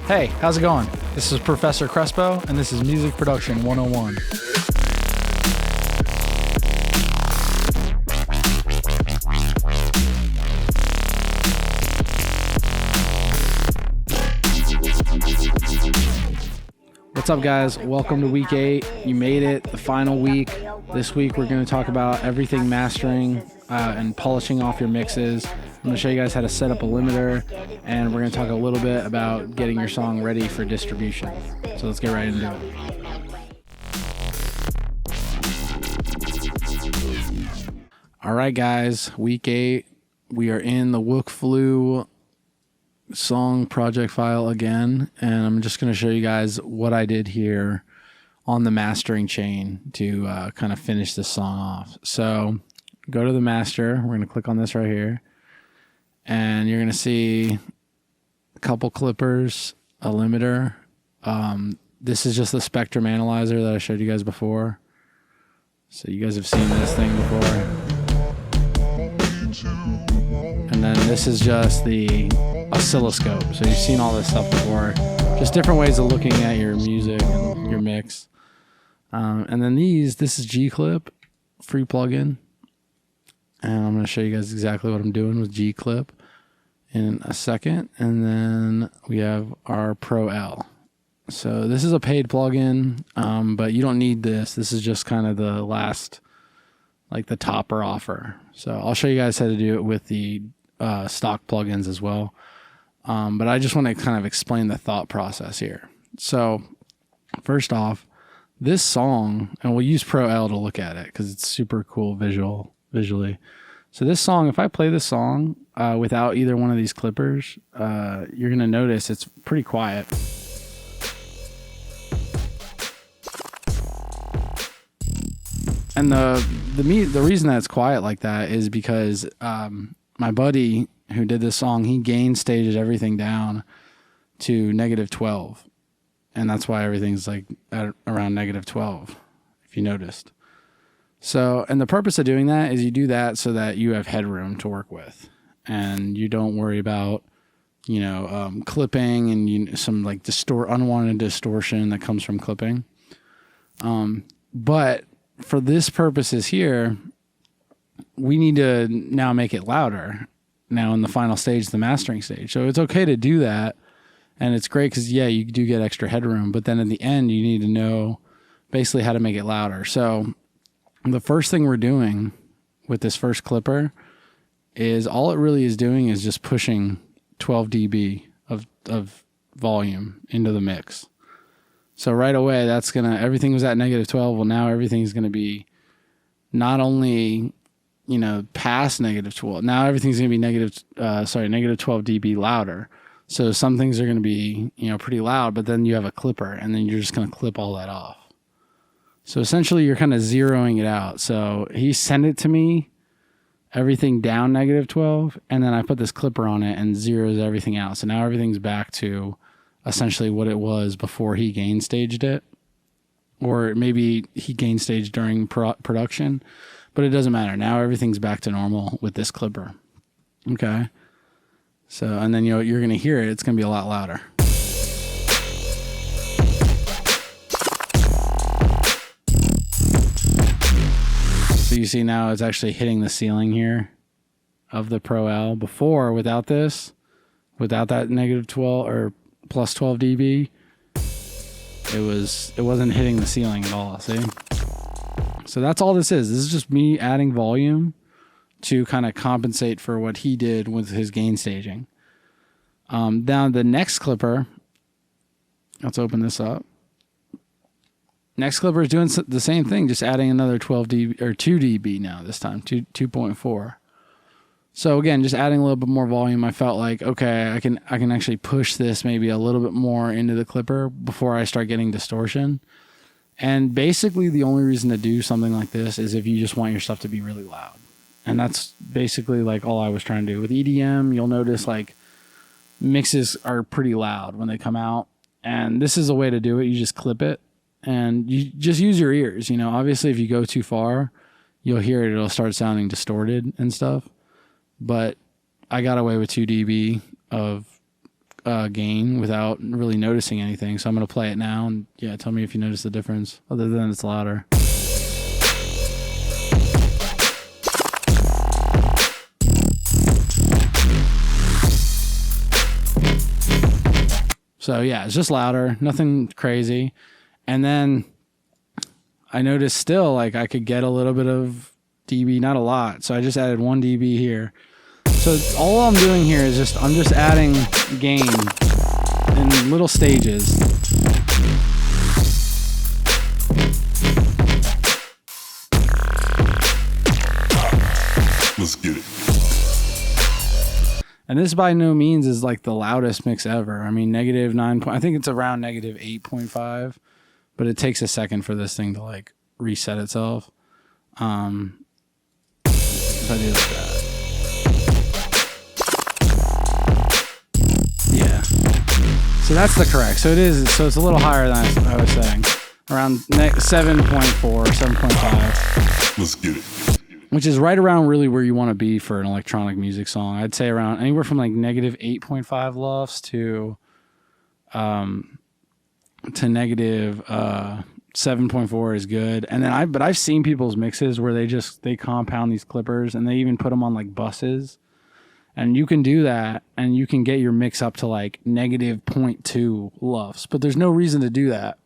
Hey, how's it going? This is Professor Krspo, and this is Music Production 101. What's up, guys? Welcome to week 8. You made it, the final week. This week we're going to talk about everything mastering and polishing off your mixes. I'm going to show you guys how to set up a limiter, and we're going to talk a little bit about getting your song ready for distribution. So let's get right into it. All right, guys, week 8. We are in the Wookflu song project file again, and I'm just going to show you guys what I did here on the mastering chain to kind of finish this song off. So go to the master. We're going to click on this right here, and you're going to see a couple clippers, a limiter. This is just the spectrum analyzer that I showed you guys before. So you guys have seen this thing before. And then this is just the oscilloscope. So you've seen all this stuff before. Just different ways of looking at your music and your mix. And then this is G-Clip, free plugin. And I'm going to show you guys exactly what I'm doing with G-Clip in a second. And then we have our Pro L. So this is a paid plugin, but you don't need this. This is just kind of the last, like the topper offer. So I'll show you guys how to do it with the stock plugins as well. But I just want to kind of explain the thought process here. So first off, this song, and we'll use Pro L to look at it because it's super cool visually. So this song, if I play this song without either one of these clippers, you're going to notice it's pretty quiet. And the reason that it's quiet like that is because my buddy who did this song, he gain staged everything down to -12. And that's why everything's like at around -12, if you noticed. So, and the purpose of doing that is you do that so that you have headroom to work with. And you don't worry about, clipping and some like unwanted distortion that comes from clipping. But for this purposes here, we need to now make it louder now in the final stage, the mastering stage. So it's okay to do that. And it's great because, yeah, you do get extra headroom. But then at the end, you need to know basically how to make it louder. So the first thing we're doing with this first clipper is all it really is doing is just pushing 12 dB of volume into the mix. So right away, everything was at -12. Well, now everything's going to be not only, past -12. Now everything's going to be -12 dB louder. So some things are going to be, pretty loud, but then you have a clipper, and then you're just going to clip all that off. So essentially, you're kind of zeroing it out. So he sent it to me, everything down -12, and then I put this clipper on it and zeroes everything out. So now everything's back to essentially what it was before he gain staged it, or maybe he gain staged during production, but it doesn't matter. Now everything's back to normal with this clipper. Okay. So, and then, you're going to hear it. It's going to be a lot louder. So you see now it's actually hitting the ceiling here of the Pro L. Before, without that -12 or plus 12 dB, it wasn't hitting the ceiling at all. See? So that's all this is. This is just me adding volume to kind of compensate for what he did with his gain staging. Now the next clipper, let's open this up. Next clipper is doing the same thing, just adding another 12 dB or 2 dB now, this time 2.4. So again, just adding a little bit more volume. I felt like, okay, I can actually push this maybe a little bit more into the clipper before I start getting distortion. And basically the only reason to do something like this is if you just want your stuff to be really loud. And that's basically like all I was trying to do. With EDM, you'll notice like mixes are pretty loud when they come out. And this is a way to do it. You just clip it and you just use your ears. Obviously if you go too far, you'll hear it. It'll start sounding distorted and stuff. But I got away with 2 dB of gain without really noticing anything. So I'm going to play it now, and yeah, tell me if you notice the difference, other than it's louder. So yeah, it's just louder, nothing crazy. And then I noticed still like I could get a little bit of dB, not a lot. So I just added 1 dB here. So all I'm doing here is I'm just adding gain in little stages. Let's get it. And this by no means is like the loudest mix ever. I mean, -9. I think it's around -8.5, but it takes a second for this thing to like reset itself. If I do like that. Yeah. So that's the correct. So it is. So it's a little higher than I was saying. Around 7.4, 7.5. Let's get it. Which is right around really where you want to be for an electronic music song. I'd say around anywhere from like -8.5 LUFS to -7.4 is good. And then I've seen people's mixes where they compound these clippers and they even put them on like buses. And you can do that and you can get your mix up to like -0.2 LUFS. But there's no reason to do that,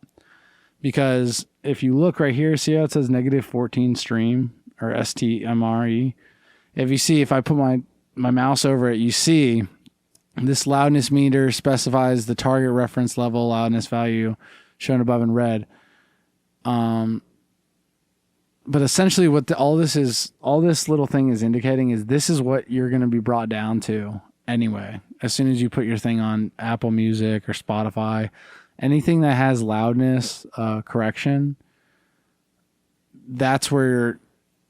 because if you look right here, see how it says -14 stream or STMRE? If I put my mouse over it, you see this loudness meter specifies the target reference level loudness value shown above in red. But essentially what all this little thing is indicating is this is what you're going to be brought down to anyway. As soon as you put your thing on Apple Music or Spotify, anything that has loudness correction, that's where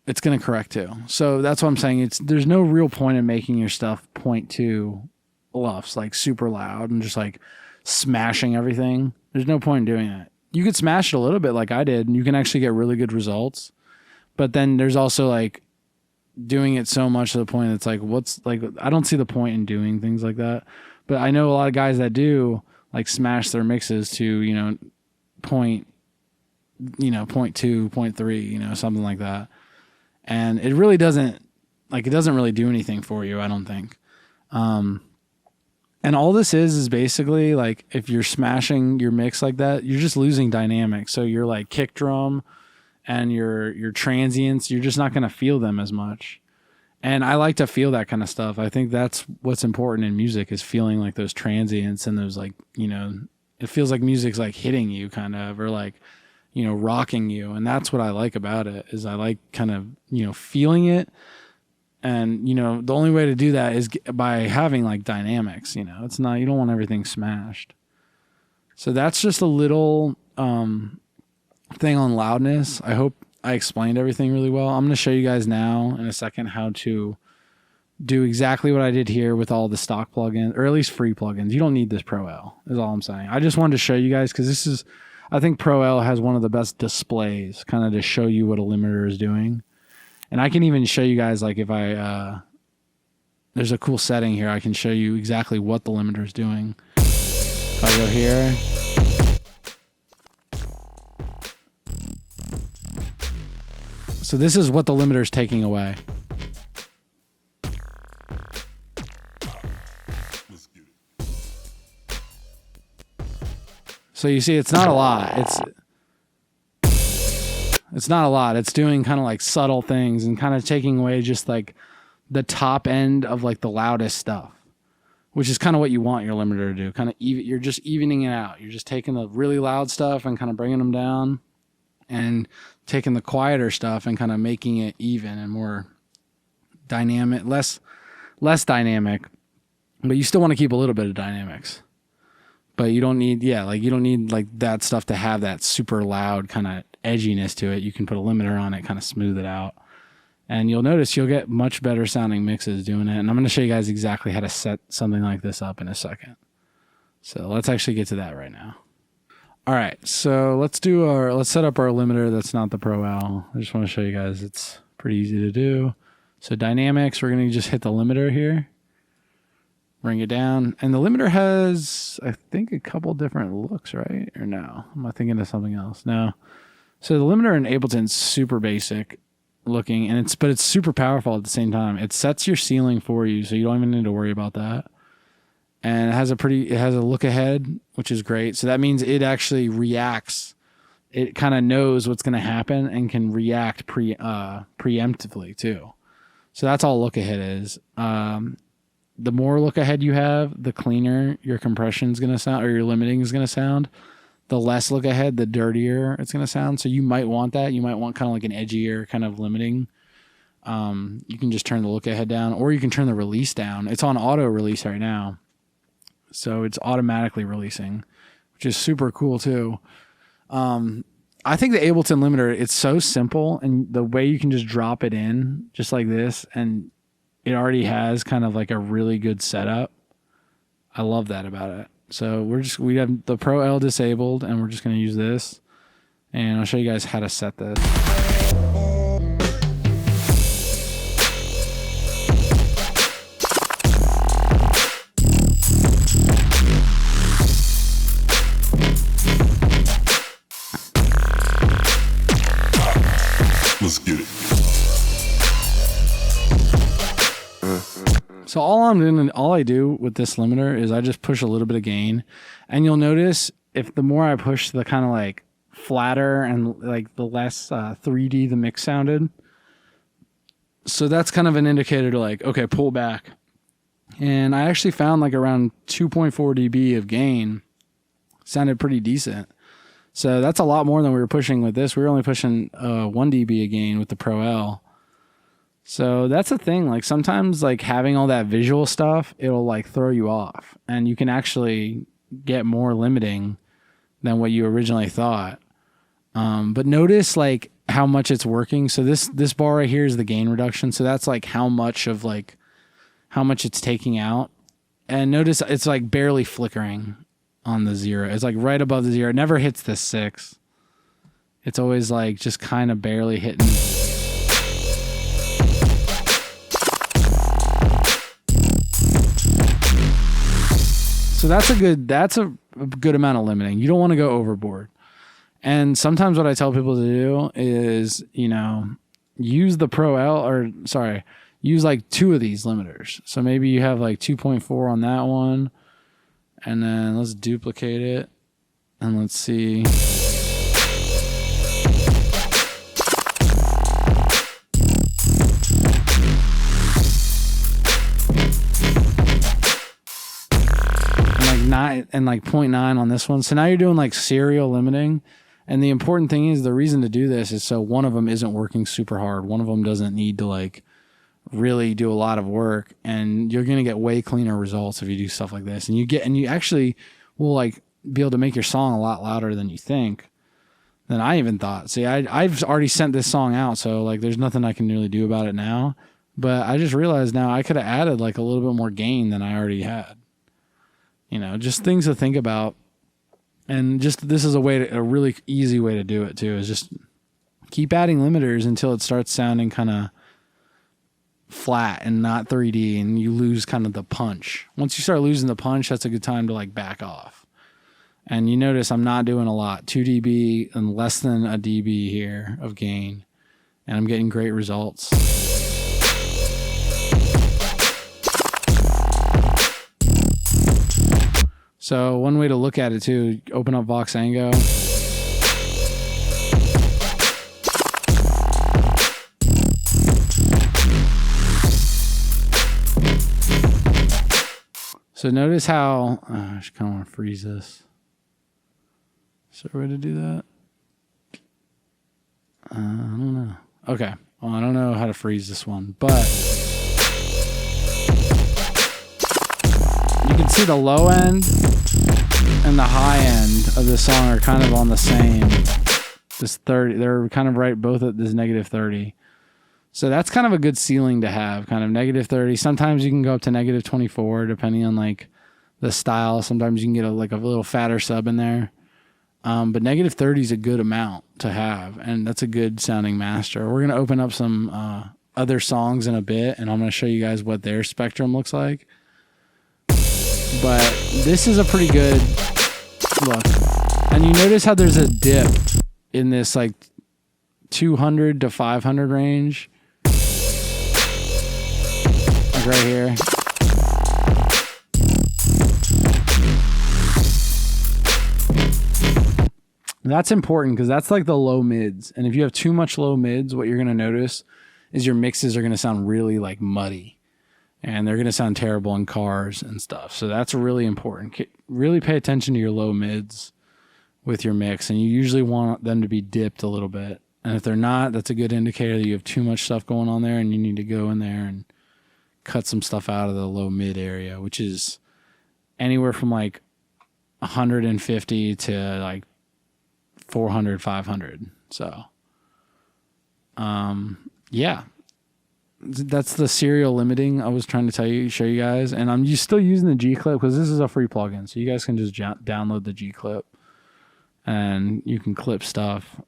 it's going to correct to. So that's what I'm saying. There's no real point in making your stuff 0.2 LUFS, like super loud and just like smashing everything. There's no point in doing that. You could smash it a little bit like I did, and you can actually get really good results. But then there's also like doing it so much to the point it's like, I don't see the point in doing things like that. But I know a lot of guys that do like smash their mixes to, point, 0.2, 0.3, something like that. And it really doesn't really do anything for you, I don't think. And all this is basically like, if you're smashing your mix like that, you're just losing dynamics. So your like kick drum and your transients, you're just not going to feel them as much. And I like to feel that kind of stuff. I think that's what's important in music, is feeling like those transients and those like, it feels like music's like hitting you kind of, or like, rocking you. And that's what I like about it, is I like kind of, feeling it. And, the only way to do that is by having like dynamics, it's not, you don't want everything smashed. So that's just a little thing on loudness. I hope I explained everything really well. I'm going to show you guys now in a second how to do exactly what I did here with all the stock plugins, or at least free plugins. You don't need this Pro L, is all I'm saying. I just wanted to show you guys, because I think Pro L has one of the best displays kind of to show you what a limiter is doing. And I can even show you guys, like if there's a cool setting here, I can show you exactly what the limiter is doing. If I go here. So this is what the limiter is taking away. So you see, it's not a lot. It's not a lot. It's doing kind of like subtle things and kind of taking away just like the top end of like the loudest stuff, which is kind of what you want your limiter to do. Kind of you're just evening it out. You're just taking the really loud stuff and kind of bringing them down, and taking the quieter stuff and kind of making it even and more dynamic, less dynamic, but you still want to keep a little bit of dynamics. But you don't need, you don't need like that stuff to have that super loud kind of edginess to it. You can put a limiter on it, kind of smooth it out. And you'll notice you'll get much better sounding mixes doing it. And I'm going to show you guys exactly how to set something like this up in a second. So let's actually get to that right now. All right, so let's set up our limiter that's not the Pro L. I just want to show you guys it's pretty easy to do. So dynamics, we're going to just hit the limiter here. bring it down. And the limiter has, I think, a couple different looks, right? Or no? Am I thinking of something else? No. So the limiter in Ableton's super basic looking, and but it's super powerful at the same time. It sets your ceiling for you, so you don't even need to worry about that. And it has a look ahead, which is great. So that means it actually reacts. It kind of knows what's going to happen and can react preemptively too. So that's all look ahead is. The more look ahead you have, the cleaner your compression is going to sound, or your limiting is going to sound. The less look ahead, the dirtier it's going to sound. So you might want that. You might want kind of like an edgier kind of limiting. You can just turn the look ahead down, or you can turn the release down. It's on auto release right now. So it's automatically releasing, which is super cool too. I think the Ableton limiter, it's so simple, and the way you can just drop it in just like this, and it already has kind of like a really good setup. I love that about it. So we have the Pro L disabled, and we're just going to use this, and I'll show you guys how to set this. Let's get it. So all I do with this limiter is I just push a little bit of gain, and you'll notice if the more I push the kind of like flatter and like the less 3D the mix sounded. So that's kind of an indicator to like, okay, pull back. And I actually found like around 2.4 dB of gain sounded pretty decent. So that's a lot more than we were pushing with this. We were only pushing 1 dB of gain with the Pro L. So that's the thing. Like sometimes like having all that visual stuff, it'll like throw you off, and you can actually get more limiting than what you originally thought. But notice like how much it's working. So this bar right here is the gain reduction. So that's like how much it's taking out. And notice it's like barely flickering on the 0. It's like right above the 0. It never hits the 6. It's always like just kind of barely hitting. So that's a good amount of limiting. You don't want to go overboard. And sometimes what I tell people to do is, use the Pro L, use like 2 of these limiters. So maybe you have like 2.4 on that one, and then let's duplicate it, and let's see. And like 0.9 on this one. So now you're doing like serial limiting. And the important thing is, the reason to do this is so one of them isn't working super hard. One of them doesn't need to like really do a lot of work, and you're going to get way cleaner results if you do stuff like this. And you actually will like be able to make your song a lot louder than you think, than I even thought. See, I've already sent this song out, so like there's nothing I can really do about it now. But I just realized now I could have added like a little bit more gain than I already had. Just things to think about. And just this is a really easy way to do it too, is just keep adding limiters until it starts sounding kind of flat and not 3D, and you lose kind of the punch. Once you start losing the punch, that's a good time to like back off. And you notice I'm not doing a lot, 2 dB and less than a dB here of gain, and I'm getting great results. So one way to look at it too, open up Voxengo. So notice how, I just kind of want to freeze this. Is there a way to do that? I don't know. Okay. Well, I don't know how to freeze this one, but you can see the low end and the high end of the song are kind of on the same. This 30, they're kind of right both at this -30. So that's kind of a good ceiling to have, kind of -30. Sometimes you can go up to -24 depending on like the style. Sometimes you can get a little fatter sub in there. But -30 is a good amount to have, and that's a good sounding master. We're going to open up some other songs in a bit, and I'm going to show you guys what their spectrum looks like. But this is a pretty good look. And you notice how there's a dip in this like 200 to 500 range. Like right here. That's important because that's like the low mids. And if you have too much low mids, what you're going to notice is your mixes are going to sound really like muddy. And they're going to sound terrible in cars and stuff. So that's really important. Really pay attention to your low mids with your mix. And you usually want them to be dipped a little bit. And if they're not, that's a good indicator that you have too much stuff going on there and you need to go in there and cut some stuff out of the low mid area, which is anywhere from like 150 to like 400, 500. So, yeah. That's the serial limiting I was trying to show you guys. And I'm still using the G clip because this is a free plugin. So you guys can just download the G clip and you can clip stuff.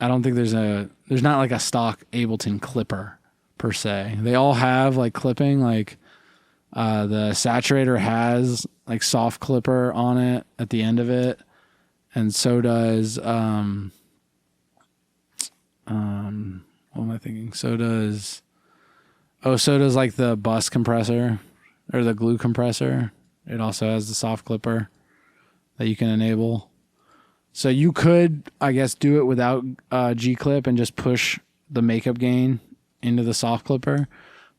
I don't think there's not like a stock Ableton clipper per se. They all have like clipping, like the Saturator has like soft clipper on it at the end of it. And so does, what am I thinking? So does like the bus compressor or the glue compressor. It also has the soft clipper that you can enable. So you could, I guess, do it without G clip and just push the makeup gain into the soft clipper.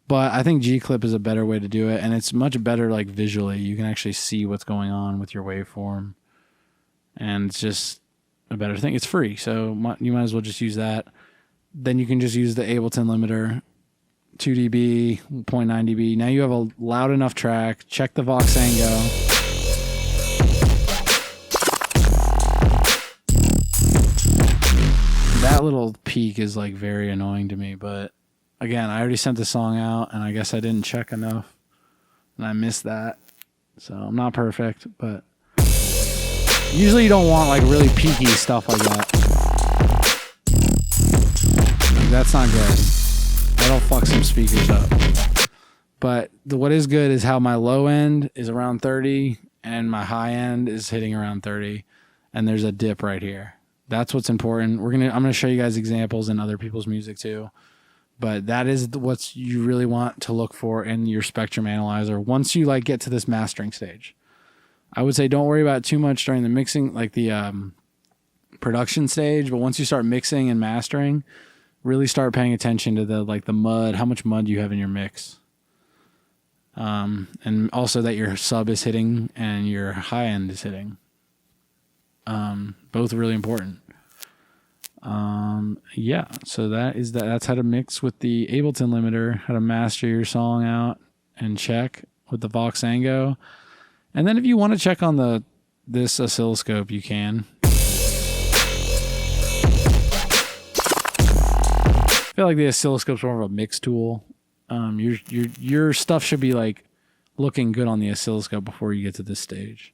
But I think G clip is a better way to do it. And it's much better like visually. You can actually see what's going on with your waveform. And it's just a better thing. It's free. So you might as well just use that. Then you can just use the Ableton limiter. 2 dB, 0.9 dB. Now you have a loud enough track. Check the Voxango. That little peak is like very annoying to me, but again, I already sent the song out and I guess I didn't check enough and I missed that. So I'm not perfect, but usually you don't want like really peaky stuff like that. Like, that's not good. That'll fuck some speakers up. But what is good is how my low end is around 30 and my high end is hitting around 30 and there's a dip right here. That's what's important. I'm going to show you guys examples in other people's music too. But that is what you really want to look for in your spectrum analyzer once you like get to this mastering stage. I would say don't worry about it too much during the mixing, like the production stage, but once you start mixing and mastering, really start paying attention to the mud, how much mud you have in your mix. And also that your sub is hitting and your high end is hitting. Both really important. Yeah, so that's how to mix with the Ableton limiter, how to master your song out and check with the Voxango. And then if you want to check on this oscilloscope, you can. I feel like the oscilloscope's more of a mix tool. Your stuff should be like looking good on the oscilloscope before you get to this stage.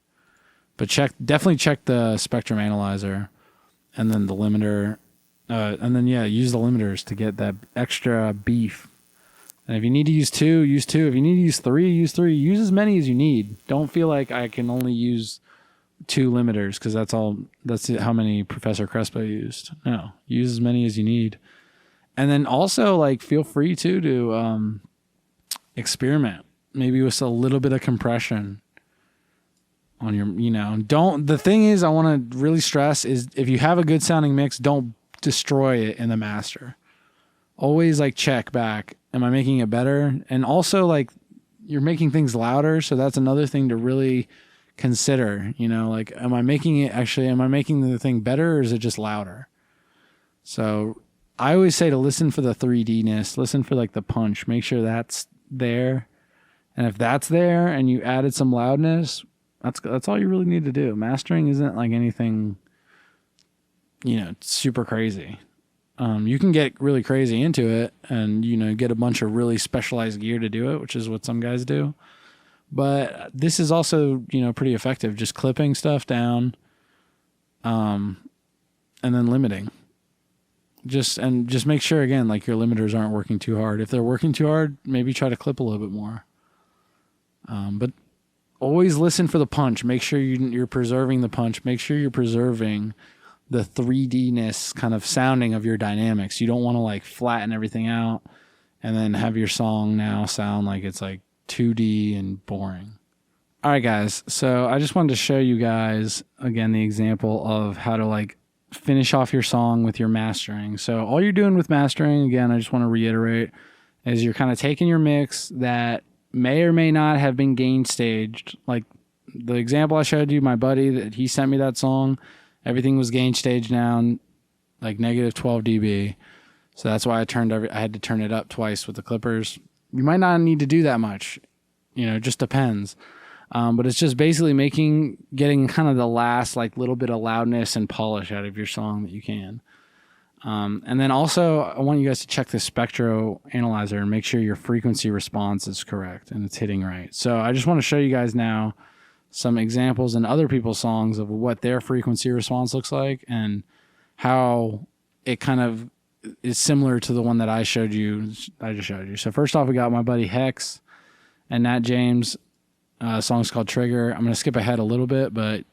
But definitely check the spectrum analyzer and then the limiter. And then use the limiters to get that extra beef. And if you need to use 2, use 2. If you need to use 3, use 3. Use as many as you need. Don't feel like I can only use 2 limiters because that's how many Professor Krspo used. No, use as many as you need. And then also like feel free to experiment maybe with a little bit of compression on your, the thing is I want to really stress is if you have a good sounding mix, don't destroy it in the master. Always like check back. Am I making it better? And also like you're making things louder. So that's another thing to really consider, like, am I making the thing better or is it just louder? So I always say to listen for the 3D-ness, listen for like the punch, make sure that's there. And if that's there and you added some loudness, that's all you really need to do. Mastering isn't like anything, super crazy. You can get really crazy into it and, get a bunch of really specialized gear to do it, which is what some guys do. But this is also, pretty effective. Just clipping stuff down, and then limiting. Just make sure, again, like your limiters aren't working too hard. If they're working too hard, maybe try to clip a little bit more. But always listen for the punch. Make sure you're preserving the punch. Make sure you're preserving the 3D-ness kind of sounding of your dynamics. You don't want to like flatten everything out and then have your song now sound like it's like 2D and boring. All right, guys. So I just wanted to show you guys again the example of how to like finish off your song with your mastering. So all you're doing with mastering, again, I just want to reiterate, is you're kind of taking your mix that may or may not have been gain staged. Like the example I showed you, my buddy, that he sent me that song, everything was gain staged down like negative 12 dB. So that's why I had to turn it up twice with the clippers. You might not need to do that much. It just depends. But it's just basically getting kind of the last like little bit of loudness and polish out of your song that you can. And then also I want you guys to check the spectro analyzer and make sure your frequency response is correct and it's hitting right. So I just want to show you guys now some examples in other people's songs of what their frequency response looks like and how it kind of is similar to the one that I just showed you. So first off, we got my buddy Hex and Nat James. Song's called Trigger. I'm going to skip ahead a little bit, but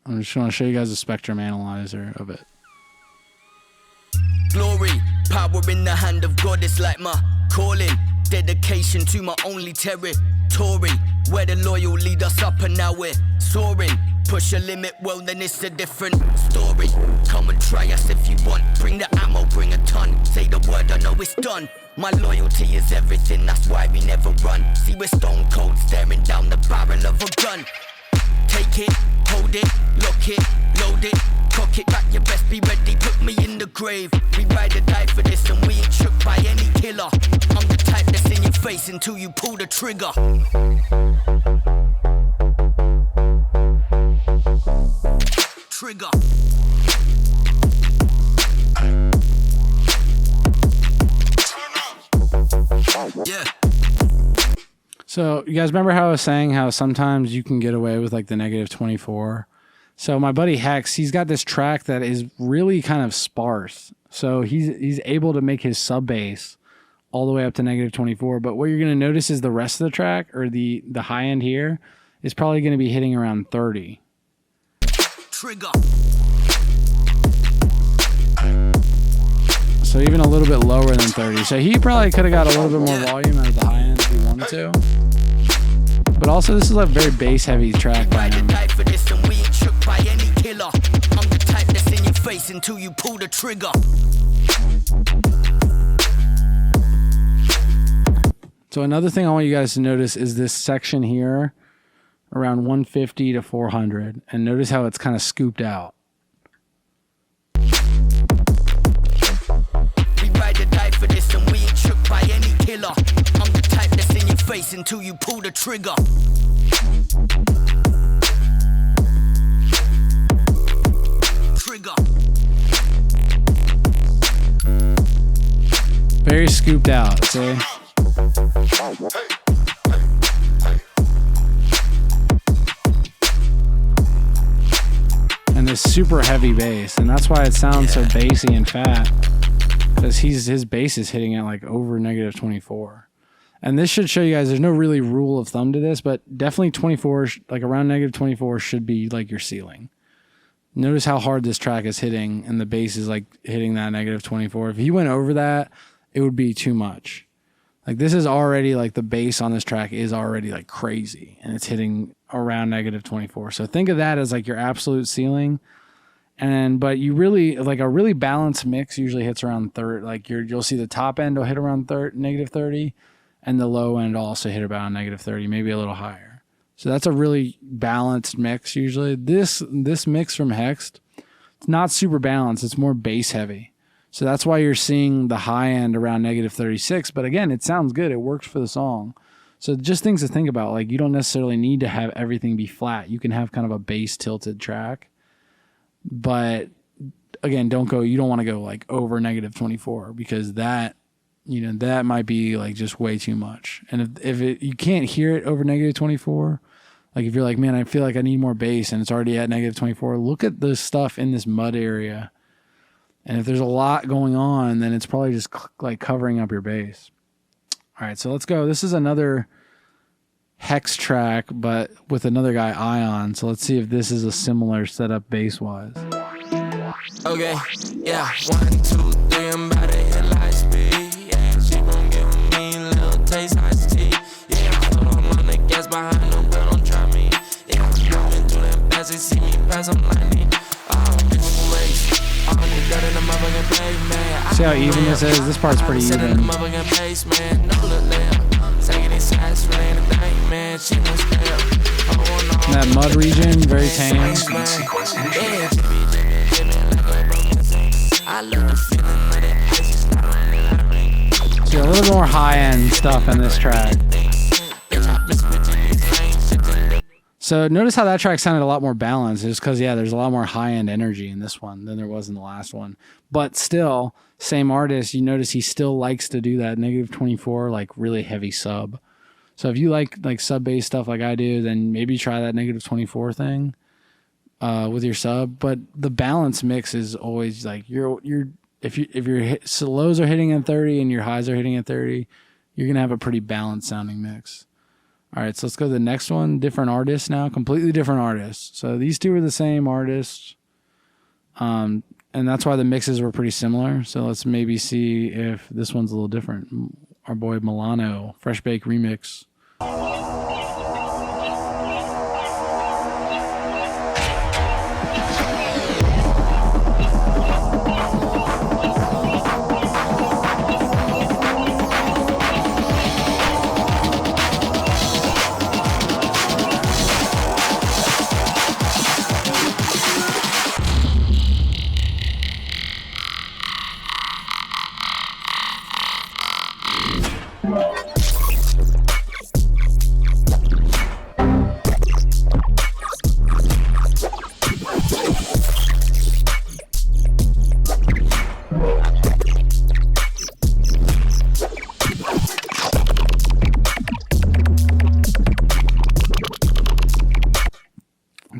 I'm just going to show you guys the spectrum analyzer of it. Glory, power in the hand of God is like my calling. Dedication to my only territory. Where the loyal lead us up and now we're soaring. Push a limit, well then it's a different story. Come and try us if you want. Bring the ammo, bring a ton. Say the word, I know it's done. My loyalty is everything, that's why we never run. See, we're stone cold, staring down the barrel of a gun. Take it, hold it, lock it, load it, cock it back, you best be ready, put me in the grave. We ride or die for this and we ain't shook by any killer. I'm the type that's in your face until you pull the trigger. Trigger. Yeah. So you guys remember how I was saying how sometimes you can get away with like the negative 24? So my buddy Hex, he's got this track that is really kind of sparse. So he's able to make his sub bass all the way up to negative 24. But what you're going to notice is the rest of the track, or the high end here, is probably going to be hitting around 30. Trigger. So even a little bit lower than 30. So he probably could have got a little bit more volume out of the high end if he wanted to. But also this is a very bass heavy track by him. For this and we ain't shook by any killer. I'm the type that's in your face until you pull the trigger. So another thing I want you guys to notice is this section here around 150 to 400. And notice how it's kind of scooped out. For this and we ain't shook by any killer. I'm the type that's in your face until you pull the trigger. Trigger. Very scooped out, see? And this super heavy bass, and that's why it sounds so bassy and fat. Because his bass is hitting at like over negative 24. And this should show you guys there's no really rule of thumb to this, but definitely 24, like around negative 24 should be like your ceiling. Notice how hard this track is hitting and the bass is like hitting that negative 24. If he went over that, it would be too much. Like this is already like the bass on this track is already like crazy and it's hitting around negative 24. So think of that as like your absolute ceiling. But you really like a really balanced mix usually hits around 30. Like you'll see the top end will hit around negative 30, and the low end will also hit about negative 30, maybe a little higher. So that's a really balanced mix usually. This mix from Hexed, it's not super balanced. It's more bass heavy. So that's why you're seeing the high end around negative 36. But again, it sounds good. It works for the song. So just things to think about. Like you don't necessarily need to have everything be flat. You can have kind of a bass tilted track. But again, you don't want to go like over negative 24 because that might be like just way too much. And if you can't hear it over negative 24, like if you're like, man, I feel like I need more bass and it's already at negative 24, look at the stuff in this mud area. And if there's a lot going on, then it's probably just like covering up your bass. All right, so let's go. This is another hex track, but with another guy Ion. So let's see if this is a similar setup bass wise. Okay, yeah, 1, 2, 3, I'm about to hit LightSpeed. Yeah, she gon' give me a little taste, iced tea. Yeah, hold on the gas behind the wheel, don't try me. Yeah, I'm moving through that pass, they see me pass, I'm lightning. See how even this is? This part's pretty even. And that mud region, very tame. See a little more high-end stuff in this track. So notice how that track sounded a lot more balanced. Just because, yeah, there's a lot more high-end energy in this one than there was in the last one. But still, same artist, you notice he still likes to do that -24, like really heavy sub. So if you like sub bass stuff like I do, then maybe try that -24 thing with your sub. But the balance mix is always like if your lows are hitting at 30 and your highs are hitting at 30, you're gonna have a pretty balanced sounding mix. All right, so let's go to the next one. Different artists now, completely different artists. So these two are the same artists, and that's why the mixes were pretty similar. So let's maybe see if this one's a little different. Our boy Milano, Fresh Bake Remix.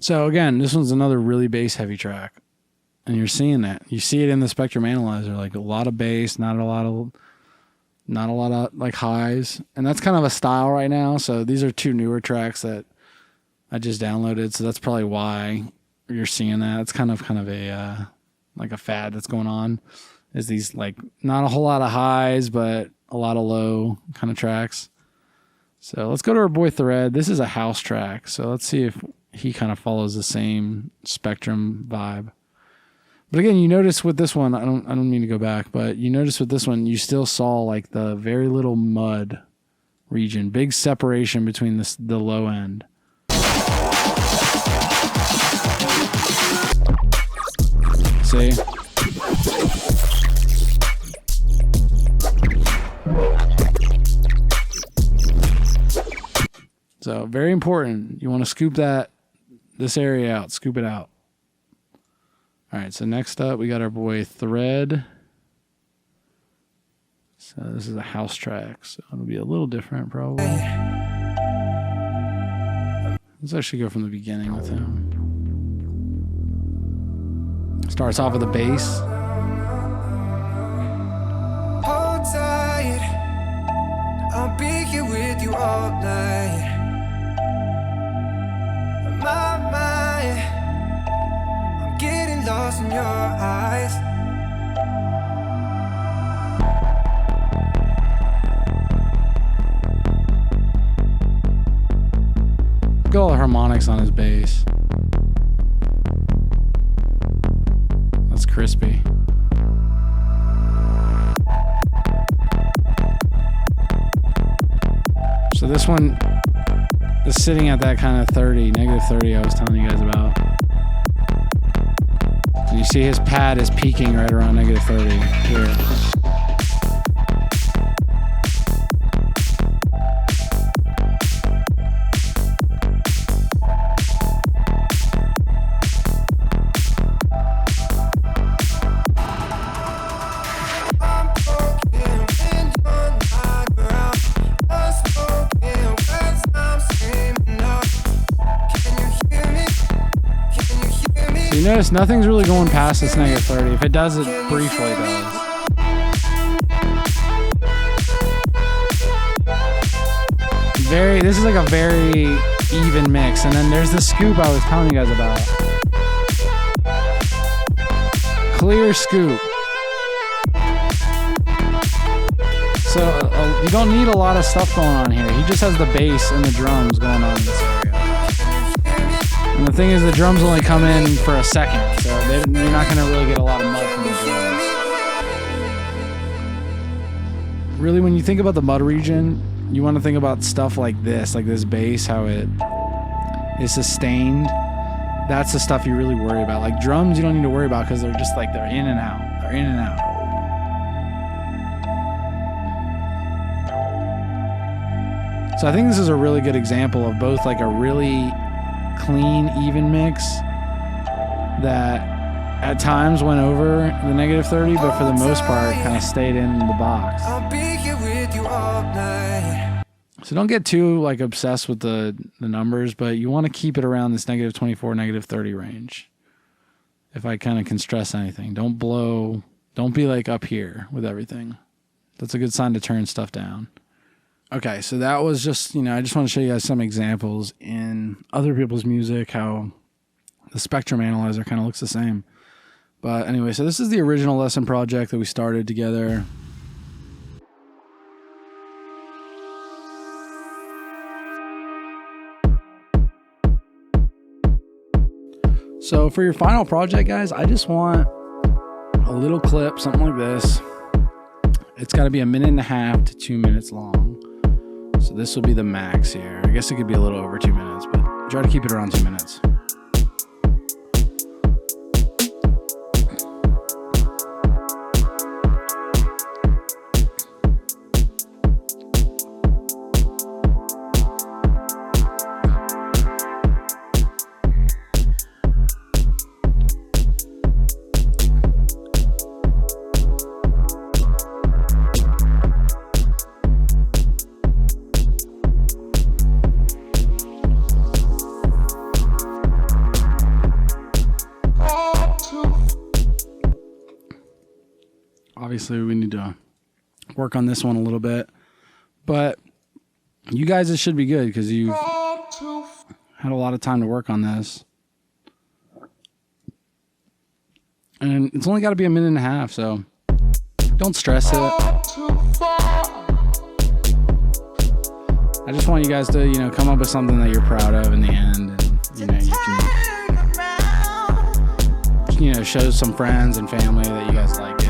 So again, this one's another really bass heavy track, and you're seeing that. You see it in the Spectrum Analyzer, like a lot of bass, not a lot of like highs, and that's kind of a style right now. So these are two newer tracks that I just downloaded, so that's probably why you're seeing that. It's kind of a like a fad that's going on. Is these like not a whole lot of highs, but a lot of low kind of tracks. So let's go to our boy Thread. This is a house track, so let's see if he kind of follows the same Spectrum vibe. But again, you notice with this one, I don't mean to go back, but you notice with this one, you still saw like the very little mud region, big separation between the low end. See? So very important. You want to scoop this area out, scoop it out. All right, so next up, we got our boy Thread. So this is a house track, so it'll be a little different probably. Let's actually go from the beginning with him. Starts off with a bass. Hold tight, I'll be here with you all night. My mind, I'm getting lost in your eyes. Look at all the harmonics on his bass. That's crispy. So this one is sitting at that kind of 30, -30 I was telling you guys about. And you see his pad is peaking right around -30 here. You notice nothing's really going past this -30. If it does, it briefly does. This is like a very even mix. And then there's the scoop I was telling you guys about. Clear scoop. So you don't need a lot of stuff going on here. He just has the bass and the drums going on in this area. And the thing is, the drums only come in for a second, so you're not going to really get a lot of mud from the drums. Really, when you think about the mud region, you want to think about stuff like this bass, how it is sustained. That's the stuff you really worry about. Like drums, you don't need to worry about because they're just like they're in and out. They're in and out. So I think this is a really good example of both like a really clean, even mix that at times went over the -30, but for the most part kind of stayed in the box. I'll be here with you all night. So don't get too like obsessed with the numbers, but you want to keep it around this -24, -30 range. If I kind of can stress anything, don't be like up here with everything. That's a good sign to turn stuff down. Okay, so that was just, I just want to show you guys some examples in other people's music, how the spectrum analyzer kind of looks the same. But anyway, so this is the original lesson project that we started together. So for your final project, guys, I just want a little clip, something like this. It's got to be 1.5 to 2 minutes long. So this will be the max here. I guess it could be a little over 2 minutes, but try to keep it around 2 minutes. Obviously, we need to work on this one a little bit, but you guys, it should be good because you've had a lot of time to work on this. And it's only got to be 1.5 minutes, so don't stress it. I just want you guys to, come up with something that you're proud of in the end, and, you can, show some friends and family that you guys like it.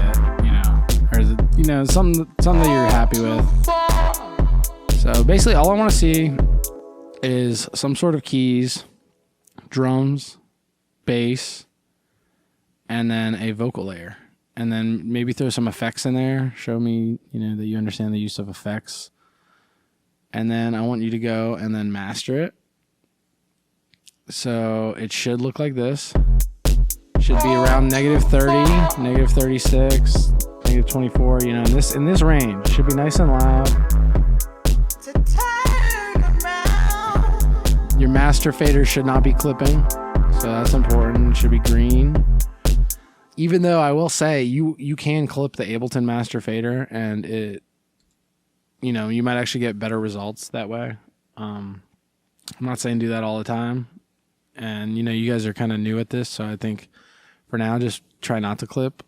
Or something that you're happy with. So basically all I want to see is some sort of keys, drums, bass, and then a vocal layer. And then maybe throw some effects in there. Show me, that you understand the use of effects. And then I want you to go and then master it. So it should look like this. Should be around -30, -36. -24, in this range. Should be nice and loud. Your master fader should not be clipping, so that's important. It should be green. Even though I will say you can clip the Ableton master fader, and it, you might actually get better results that way. I'm not saying do that all the time, and you guys are kind of new at this, so I think for now just try not to clip.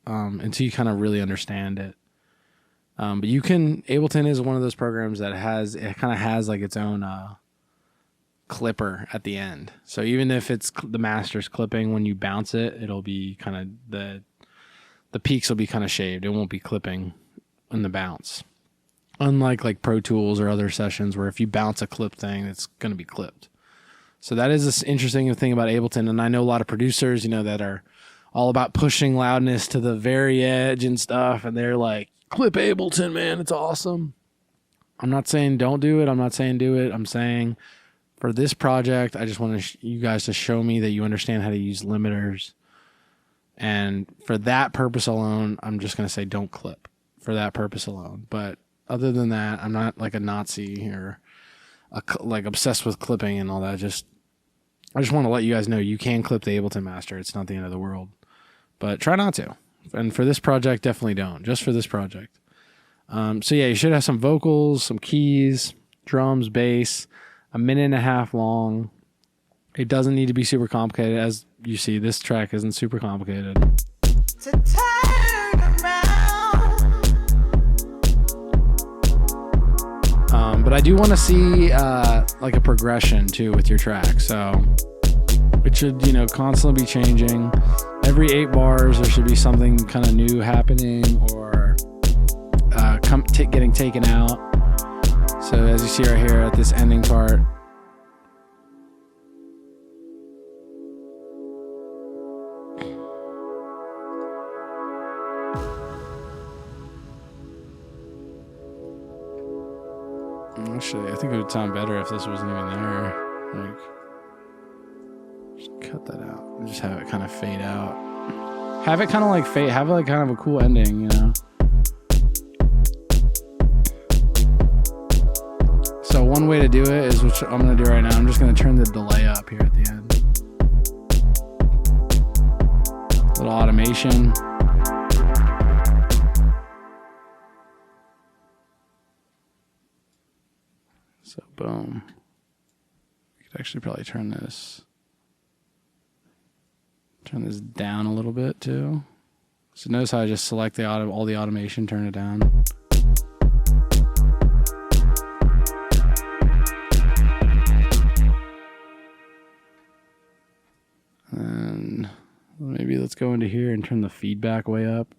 Until you kind of really understand it. But Ableton is one of those programs that kind of has like its own clipper at the end. So even if it's the master's clipping, when you bounce it, it'll be kind of the peaks will be kind of shaved. It won't be clipping in the bounce. Unlike like Pro Tools or other sessions where if you bounce a clip thing, it's going to be clipped. So that is this interesting thing about Ableton. And I know a lot of producers, that are all about pushing loudness to the very edge and stuff. And they're like, clip Ableton, man. It's awesome. I'm not saying don't do it. I'm not saying do it. I'm saying for this project, I just want you guys to show me that you understand how to use limiters. And for that purpose alone, I'm just going to say don't clip for that purpose alone. But other than that, I'm not like a Nazi or like obsessed with clipping and all that. I just want to let you guys know you can clip the Ableton Master. It's not the end of the world. But try not to. And for this project, definitely don't. Just for this project. So yeah, you should have some vocals, some keys, drums, bass, a minute and a half long. It doesn't need to be super complicated. As you see, this track isn't super complicated. To turn around. But I do want to see like a progression too with your track. So it should, constantly be changing. Every 8 bars, there should be something kind of new happening or getting taken out. So as you see right here at this ending part, actually, I think it would sound better if this wasn't even there. Like, just cut that out and just have it kind of fade out. Have it kind of like fade. Have it like kind of a cool ending, So one way to do it is, which I'm going to do right now, I'm just going to turn the delay up here at the end. Little automation. So boom. We could actually probably turn this down a little bit too. So notice how I just select all the automation, turn it down. And maybe let's go into here and turn the feedback way up.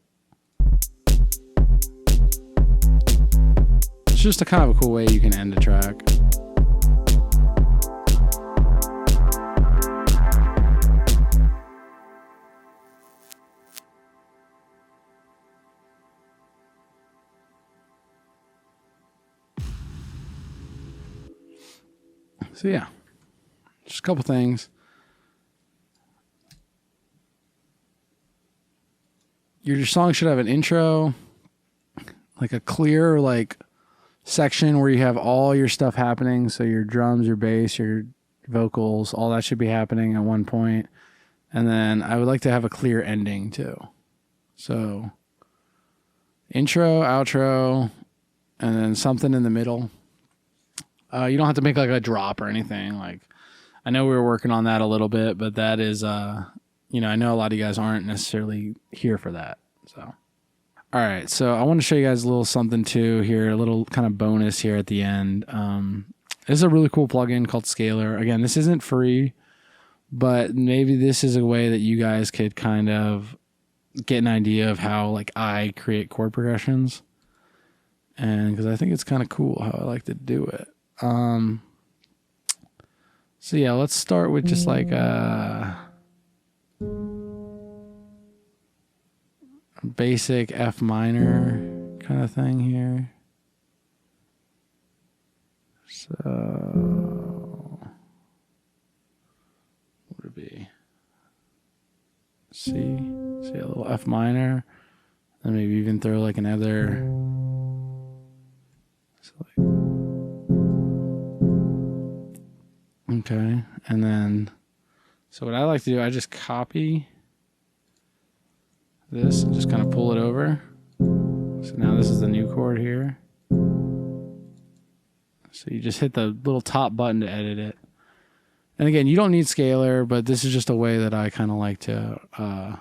It's just a kind of a cool way you can end a track. So yeah, just a couple things. Your song should have an intro, like a clear section where you have all your stuff happening. So your drums, your bass, your vocals, all that should be happening at one point. And then I would like to have a clear ending too. So intro, outro, and then something in the middle. You don't have to make like a drop or anything. Like, I know we were working on that a little bit, but that is, I know a lot of you guys aren't necessarily here for that. So, all right. So I want to show you guys a little something too here, a little kind of bonus here at the end. This is a really cool plugin called Scalar. Again, this isn't free, but maybe this is a way that you guys could kind of get an idea of how I create chord progressions. And because I think it's kind of cool how I like to do it. So yeah, let's start with just a basic F minor kind of thing here. So what would it be? C, a little F minor, and maybe even throw another. Okay, and then, so what I like to do, I just copy this and just kind of pull it over. So now this is the new chord here. So you just hit the little top button to edit it. And again, you don't need Scalar, but this is just a way that I kind of like to, that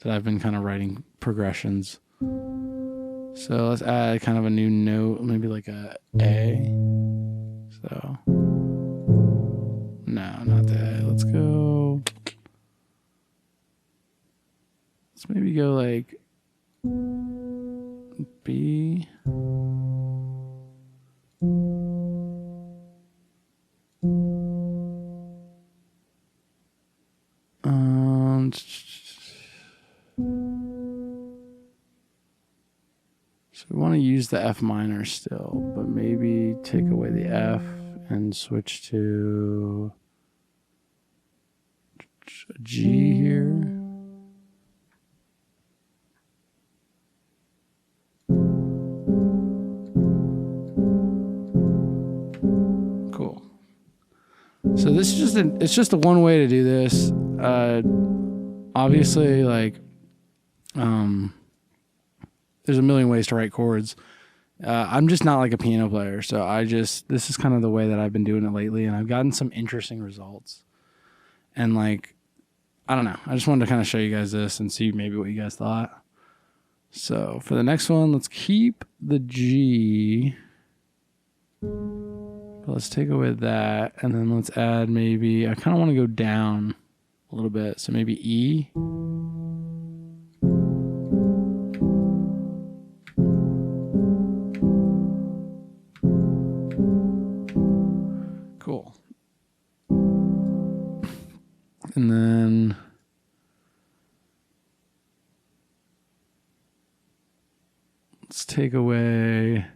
I've been kind of writing progressions. So let's add kind of a new note, maybe like a A. So. No, not that. Let's go. Let's maybe go B. So we want to use the F minor still, but maybe take away the F and switch to a G here. Cool. So this is it's just a one way to do this. Obviously, there's a million ways to write chords, I'm just not like a piano player, so this is kind of the way that I've been doing it lately, and I've gotten some interesting results. And like, I don't know, I just wanted to kind of show you guys this and see maybe what you guys thought. So for the next one, let's keep the G. Let's take away that, and then let's add maybe, I kind of want to go down a little bit, so maybe E. Cool. And then let's take away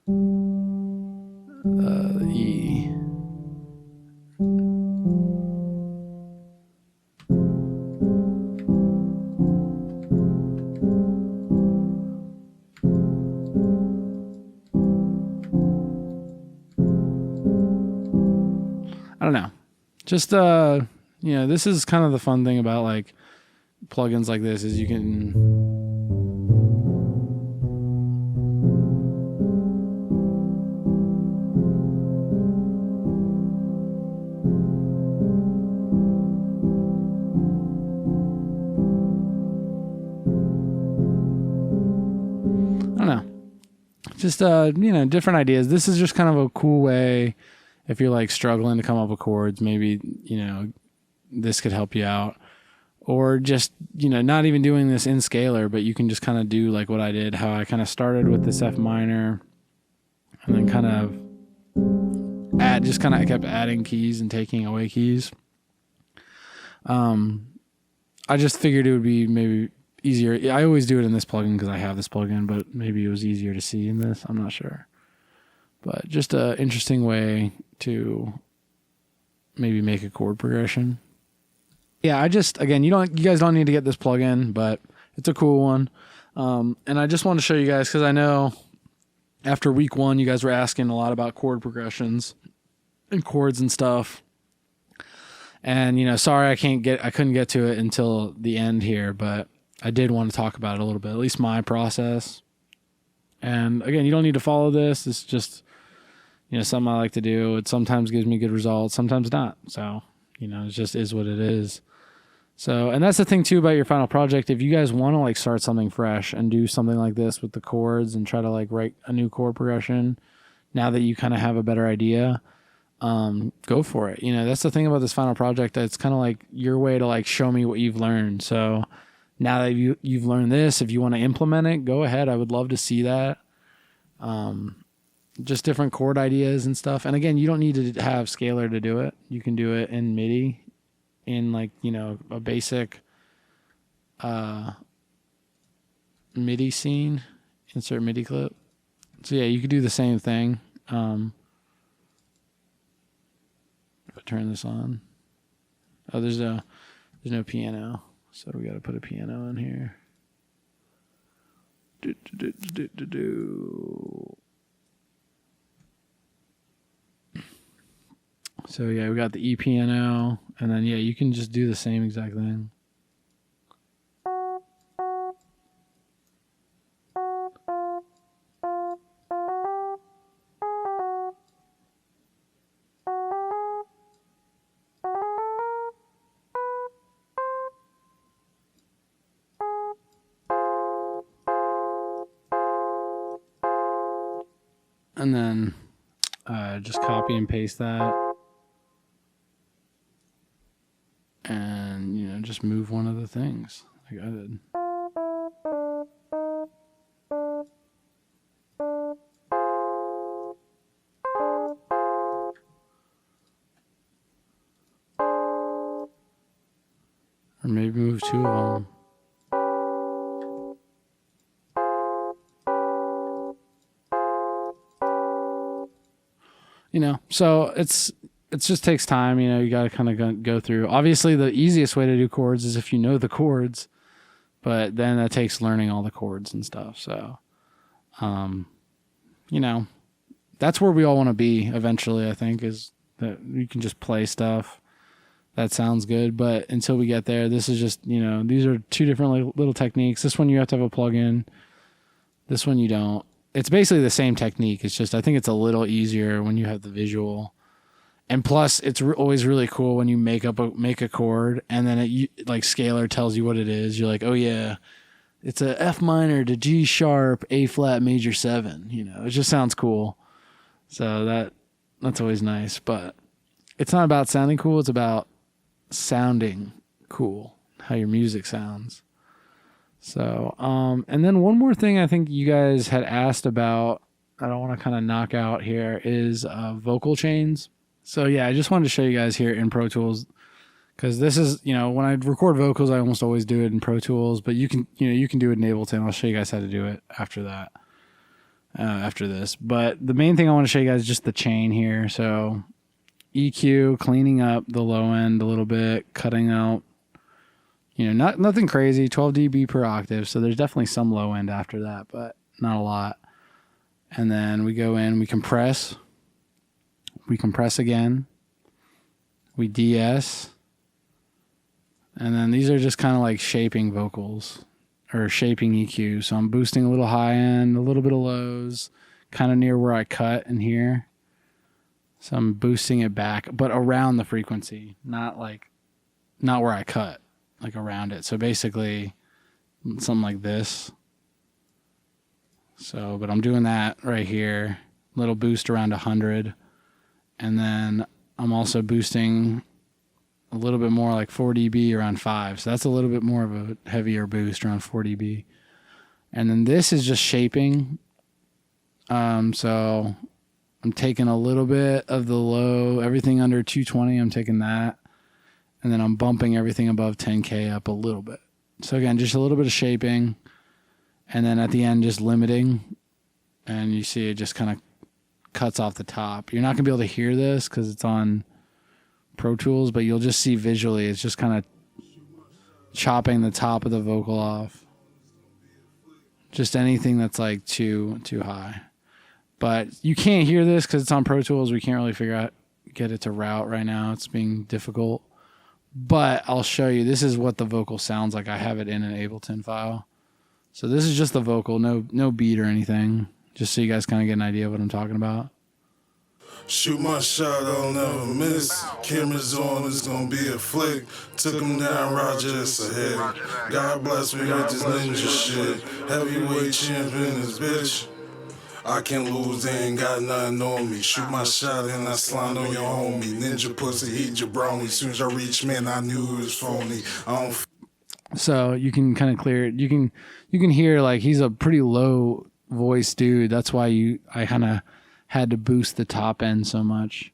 the E. I don't know. Just this is kind of the fun thing about like plugins like this is you can just different ideas. This is just kind of a cool way if you're like struggling to come up with chords, maybe this could help you out. Or just not even doing this in scalar, but you can just kind of do like what I did, how I kind of started with this F minor and then kind of I kept adding keys and taking away keys. I just figured it would be maybe easier. I always do it in this plugin because I have this plugin, but maybe it was easier to see in this. I'm not sure. But just an interesting way to maybe make a chord progression. Yeah, you guys don't need to get this plugin, but it's a cool one. And I just want to show you guys because I know after week 1, you guys were asking a lot about chord progressions and chords and stuff. And sorry I couldn't get to it until the end here, but I did want to talk about it a little bit, at least my process. And again, you don't need to follow this. It's just, something I like to do. It sometimes gives me good results, sometimes not. So, it just is what it is. So, and that's the thing too about your final project. If you guys want to like start something fresh and do something like this with the chords and try to like write a new chord progression, now that you kind of have a better idea, go for it. That's the thing about this final project. It's kind of like your way to like show me what you've learned. So now that you've learned this, if you want to implement it, go ahead. I would love to see that. Just different chord ideas and stuff. And again, you don't need to have scalar to do it. You can do it in MIDI in like, a basic MIDI scene, insert MIDI clip. So yeah, you could do the same thing. If I turn this on. Oh, there's no piano. So we got to put a piano in here. So yeah, we got the E piano, and then yeah, you can just do the same exact thing. And then just copy and paste that. And, just move one of the things like I did. Or maybe move 2 of them. So it just takes time, you got to kind of go through. Obviously, the easiest way to do chords is if you know the chords, but then that takes learning all the chords and stuff. So, that's where we all want to be eventually, I think, is that you can just play stuff that sounds good. But until we get there, this is just, these are 2 different little techniques. This one you have to have a plugin. This one you don't. it's basically the same technique. It's just I think it's a little easier when you have the visual. And plus, it's always really cool when you make a chord and then like Scalar tells you what it is. You're like, oh yeah, it's a F minor to G sharp, A flat major 7. You know, it just sounds cool. So that's always nice. But it's not about sounding cool. It's about sounding cool, how your music sounds. So, and then one more thing I think you guys had asked about, I don't want to kind of knock out here, is vocal chains. So yeah, I just wanted to show you guys here in Pro Tools, because this is, you know, when I record vocals, I almost always do it in Pro Tools, but you can do it in Ableton. I'll show you guys how to do it after that, after this. But the main thing I want to show you guys is just the chain here. So EQ, cleaning up the low end a little bit, cutting out, you know, nothing crazy, 12 dB per octave. So there's definitely some low end after that, but not a lot. And then we go in, we compress again, we DS, and then these are just kind of like shaping vocals or shaping EQ. So I'm boosting a little high end, a little bit of lows, kind of near where I cut in here. So I'm boosting it back, but around the frequency, not where I cut, like around it. So basically something like this. So, but I'm doing that right here, little boost around 100. And then I'm also boosting a little bit more, like 4 dB around 5. So that's a little bit more of a heavier boost around 4 dB. And then this is just shaping. So I'm taking a little bit of the low, everything under 220, I'm taking that. And then I'm bumping everything above 10K up a little bit. So again, just a little bit of shaping. And then at the end, just limiting. And you see it just kind of cuts off the top. You're not going to be able to hear this because it's on Pro Tools, but you'll just see visually it's just kind of chopping the top of the vocal off. Just anything that's like too high. But you can't hear this because it's on Pro Tools. We can't really get it to route right now. It's being difficult. But I'll show you. This is what the vocal sounds like. I have it in an Ableton file. So this is just the vocal, no beat or anything. Just so you guys kind of get an idea of what I'm talking about. Shoot my shot, I'll never miss. Cameras on, it's gonna be a flick. Took him down, Roger, it's a hit. God bless me with this ninja shit. Heavyweight champion, this bitch. I can't lose, they ain't got nothing on me. Shoot my shot and I slide on your homie. Ninja pussy, he jabroni. Soon as I reach, man, I knew it was phony. So you can kind of clear it. You can hear like he's a pretty low voice dude. That's why I kind of had to boost the top end so much.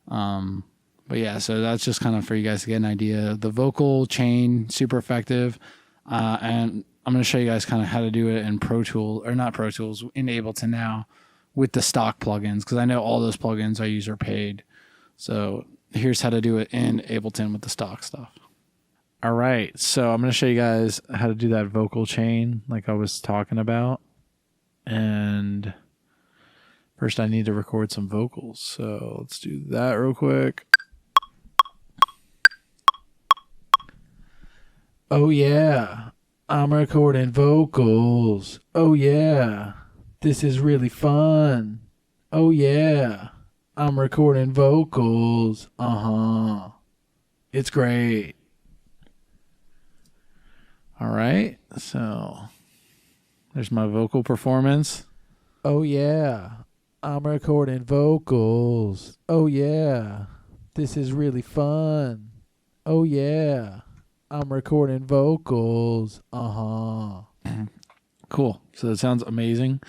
But yeah, so that's just kind of for you guys to get an idea. The vocal chain, super effective. And I'm going to show you guys kind of how to do it in Pro Tools, or not Pro Tools, in Ableton now with the stock plugins, because I know all those plugins I use are paid. So here's how to do it in Ableton with the stock stuff. All right, so I'm going to show you guys how to do that vocal chain like I was talking about. And first I need to record some vocals. So let's do that real quick. Oh yeah, I'm recording vocals. Oh yeah, this is really fun. Oh yeah, I'm recording vocals. It's great. All right, so there's my vocal performance. Oh yeah, I'm recording vocals. Oh yeah, this is really fun. Oh yeah, I'm recording vocals. Cool. So that sounds amazing.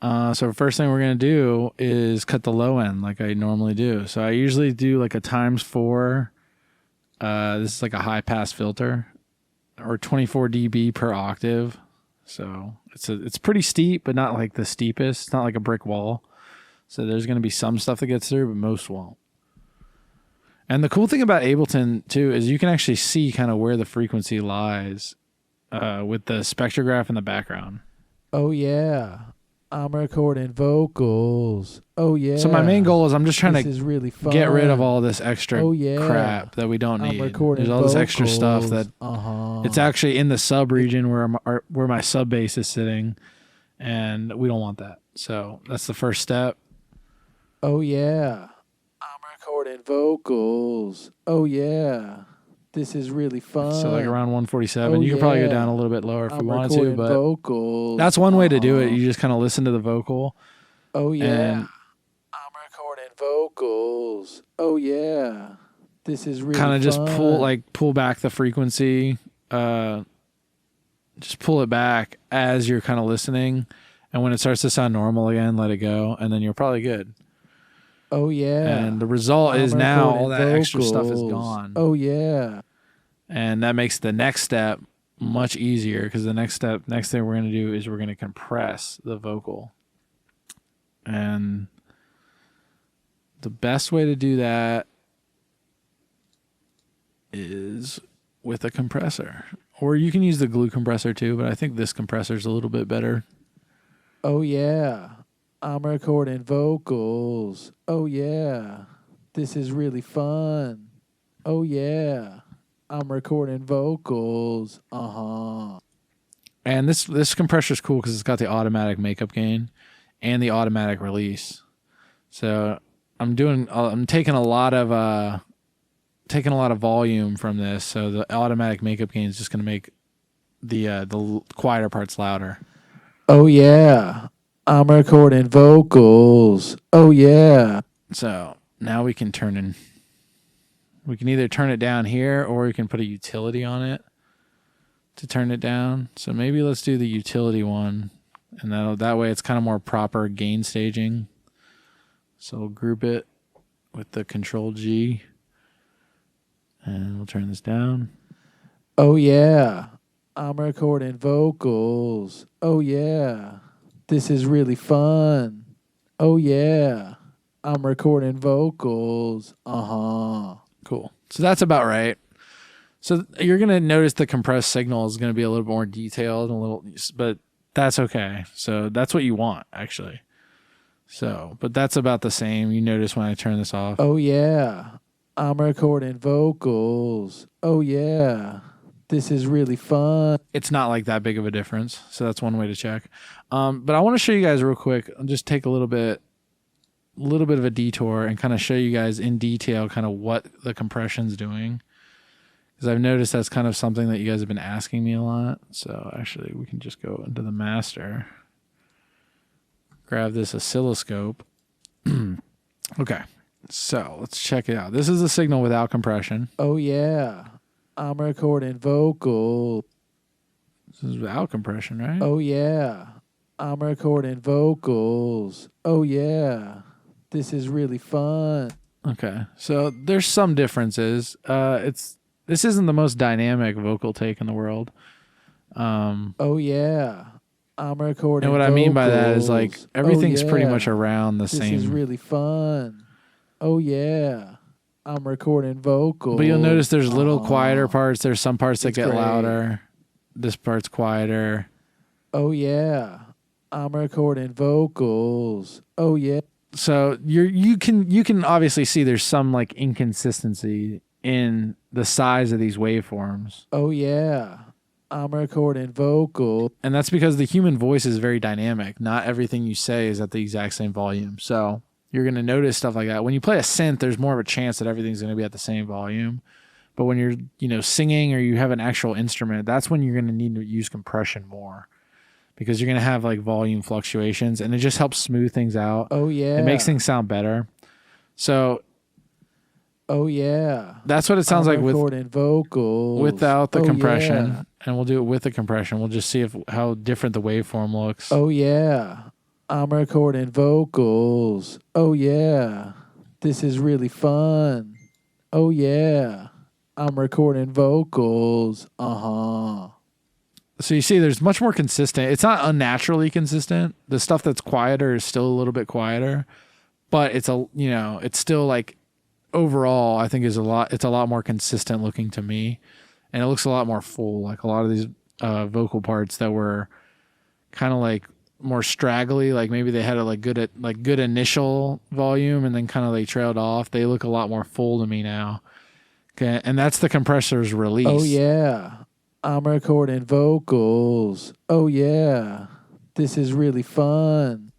So the first thing we're going to do is cut the low end like I normally do. So I usually do like a ×4. This is like a high pass filter, or 24 dB per octave. So it's pretty steep, but not like the steepest. It's not like a brick wall. So there's going to be some stuff that gets through, but most won't. And the cool thing about Ableton too is you can actually see kind of where the frequency lies with the spectrograph in the background. Oh yeah, I'm recording vocals. Oh yeah. So my main goal is I'm just trying to really get rid of all this extra crap that we don't need. There's all this extra stuff that it's actually in the sub region where my sub bass is sitting, And we don't want that. So that's the first step. Oh yeah, I'm recording vocals. Oh yeah, this is really fun. So like around 147. Oh, you can probably go yeah. down a little bit lower if we I'm wanted to, recording but vocals. that's one way to do it. You just kind of listen to the vocal. Oh yeah, And I'm recording vocals. Oh yeah, this is really kind of just fun. pull back the frequency. Just pull it back as you're kind of listening. And when it starts to sound normal again, let it go. And then you're probably good. Oh yeah. And the result is now all that extra stuff is vocals. gone. Oh yeah. And that makes the next step much easier because the next thing we're going to do is we're going to compress the vocal. And the best way to do that is with a compressor. Or you can use the glue compressor too, but I think this compressor is a little bit better. Oh yeah. I'm recording vocals. Oh yeah. This is really fun. Oh yeah. I'm recording vocals. Uh-huh. And this compressor is cool because it's got the automatic makeup gain and the automatic release. So I'm taking a lot of volume from this. So the automatic makeup gain is just going to make the quieter parts louder. Oh yeah. I'm recording vocals. Oh yeah. So now we can either turn it down here or we can put a utility on it to turn it down. So maybe let's do the utility one. And that way it's kind of more proper gain staging. So we'll group it with the Control G. And we'll turn this down. Oh yeah. I'm recording vocals. Oh yeah. This is really fun. Oh yeah. I'm recording vocals. Uh-huh. Cool. So that's about right. So you're going to notice the compressed signal is going to be a little more detailed but that's okay. So that's what you want actually. So, but that's about the same. You notice when I turn this off. Oh yeah. I'm recording vocals. Oh yeah. This is really fun. It's not like that big of a difference. So that's one way to check. But I want to show you guys real quick. I'll just take a little bit of a detour and kind of show you guys in detail kind of what the compression's doing. Because I've noticed that's kind of something that you guys have been asking me a lot. So actually we can just go into the master. Grab this oscilloscope. Okay. So let's check it out. This is the signal without compression. Oh yeah. I'm recording vocals. This is without compression, right? Oh yeah. I'm recording vocals. Oh yeah. This is really fun. Okay. So there's some differences. This isn't the most dynamic vocal take in the world. Oh yeah. I'm recording And what I mean by that is like vocals. everything's Oh, pretty yeah. much around the This same. is really fun. Oh yeah. I'm recording vocals. But you'll notice there's little quieter parts. There's some parts that It's get great. louder. This part's quieter. Oh yeah. I'm recording vocals. Oh yeah. So you can obviously see there's some like inconsistency in the size of these waveforms. Oh yeah. I'm recording vocals. And that's because the human voice is very dynamic. Not everything you say is at the exact same volume. So you're going to notice stuff like that. When you play a synth, there's more of a chance that everything's going to be at the same volume. But when you're, singing or you have an actual instrument, that's when you're going to need to use compression more. Because you're going to have like volume fluctuations and it just helps smooth things out. Oh yeah. It makes things sound better. So oh yeah. that's what it sounds I'm like recording vocals. without the Oh, compression. yeah. And we'll do it with the compression. We'll just see how different the waveform looks. Oh yeah. I'm recording vocals. Oh yeah. This is really fun. Oh yeah. I'm recording vocals. Uh-huh. So you see there's much more consistent. It's not unnaturally consistent. The stuff that's quieter is still a little bit quieter, but it's still like overall I think it's a lot more consistent looking to me. And it looks a lot more full. Like a lot of these vocal parts that were kind of like more straggly, like maybe they had a good initial volume and then kind of like trailed off. They look a lot more full to me now. Okay, and that's the compressor's release. Oh yeah. I'm recording vocals. Oh yeah. This is really fun.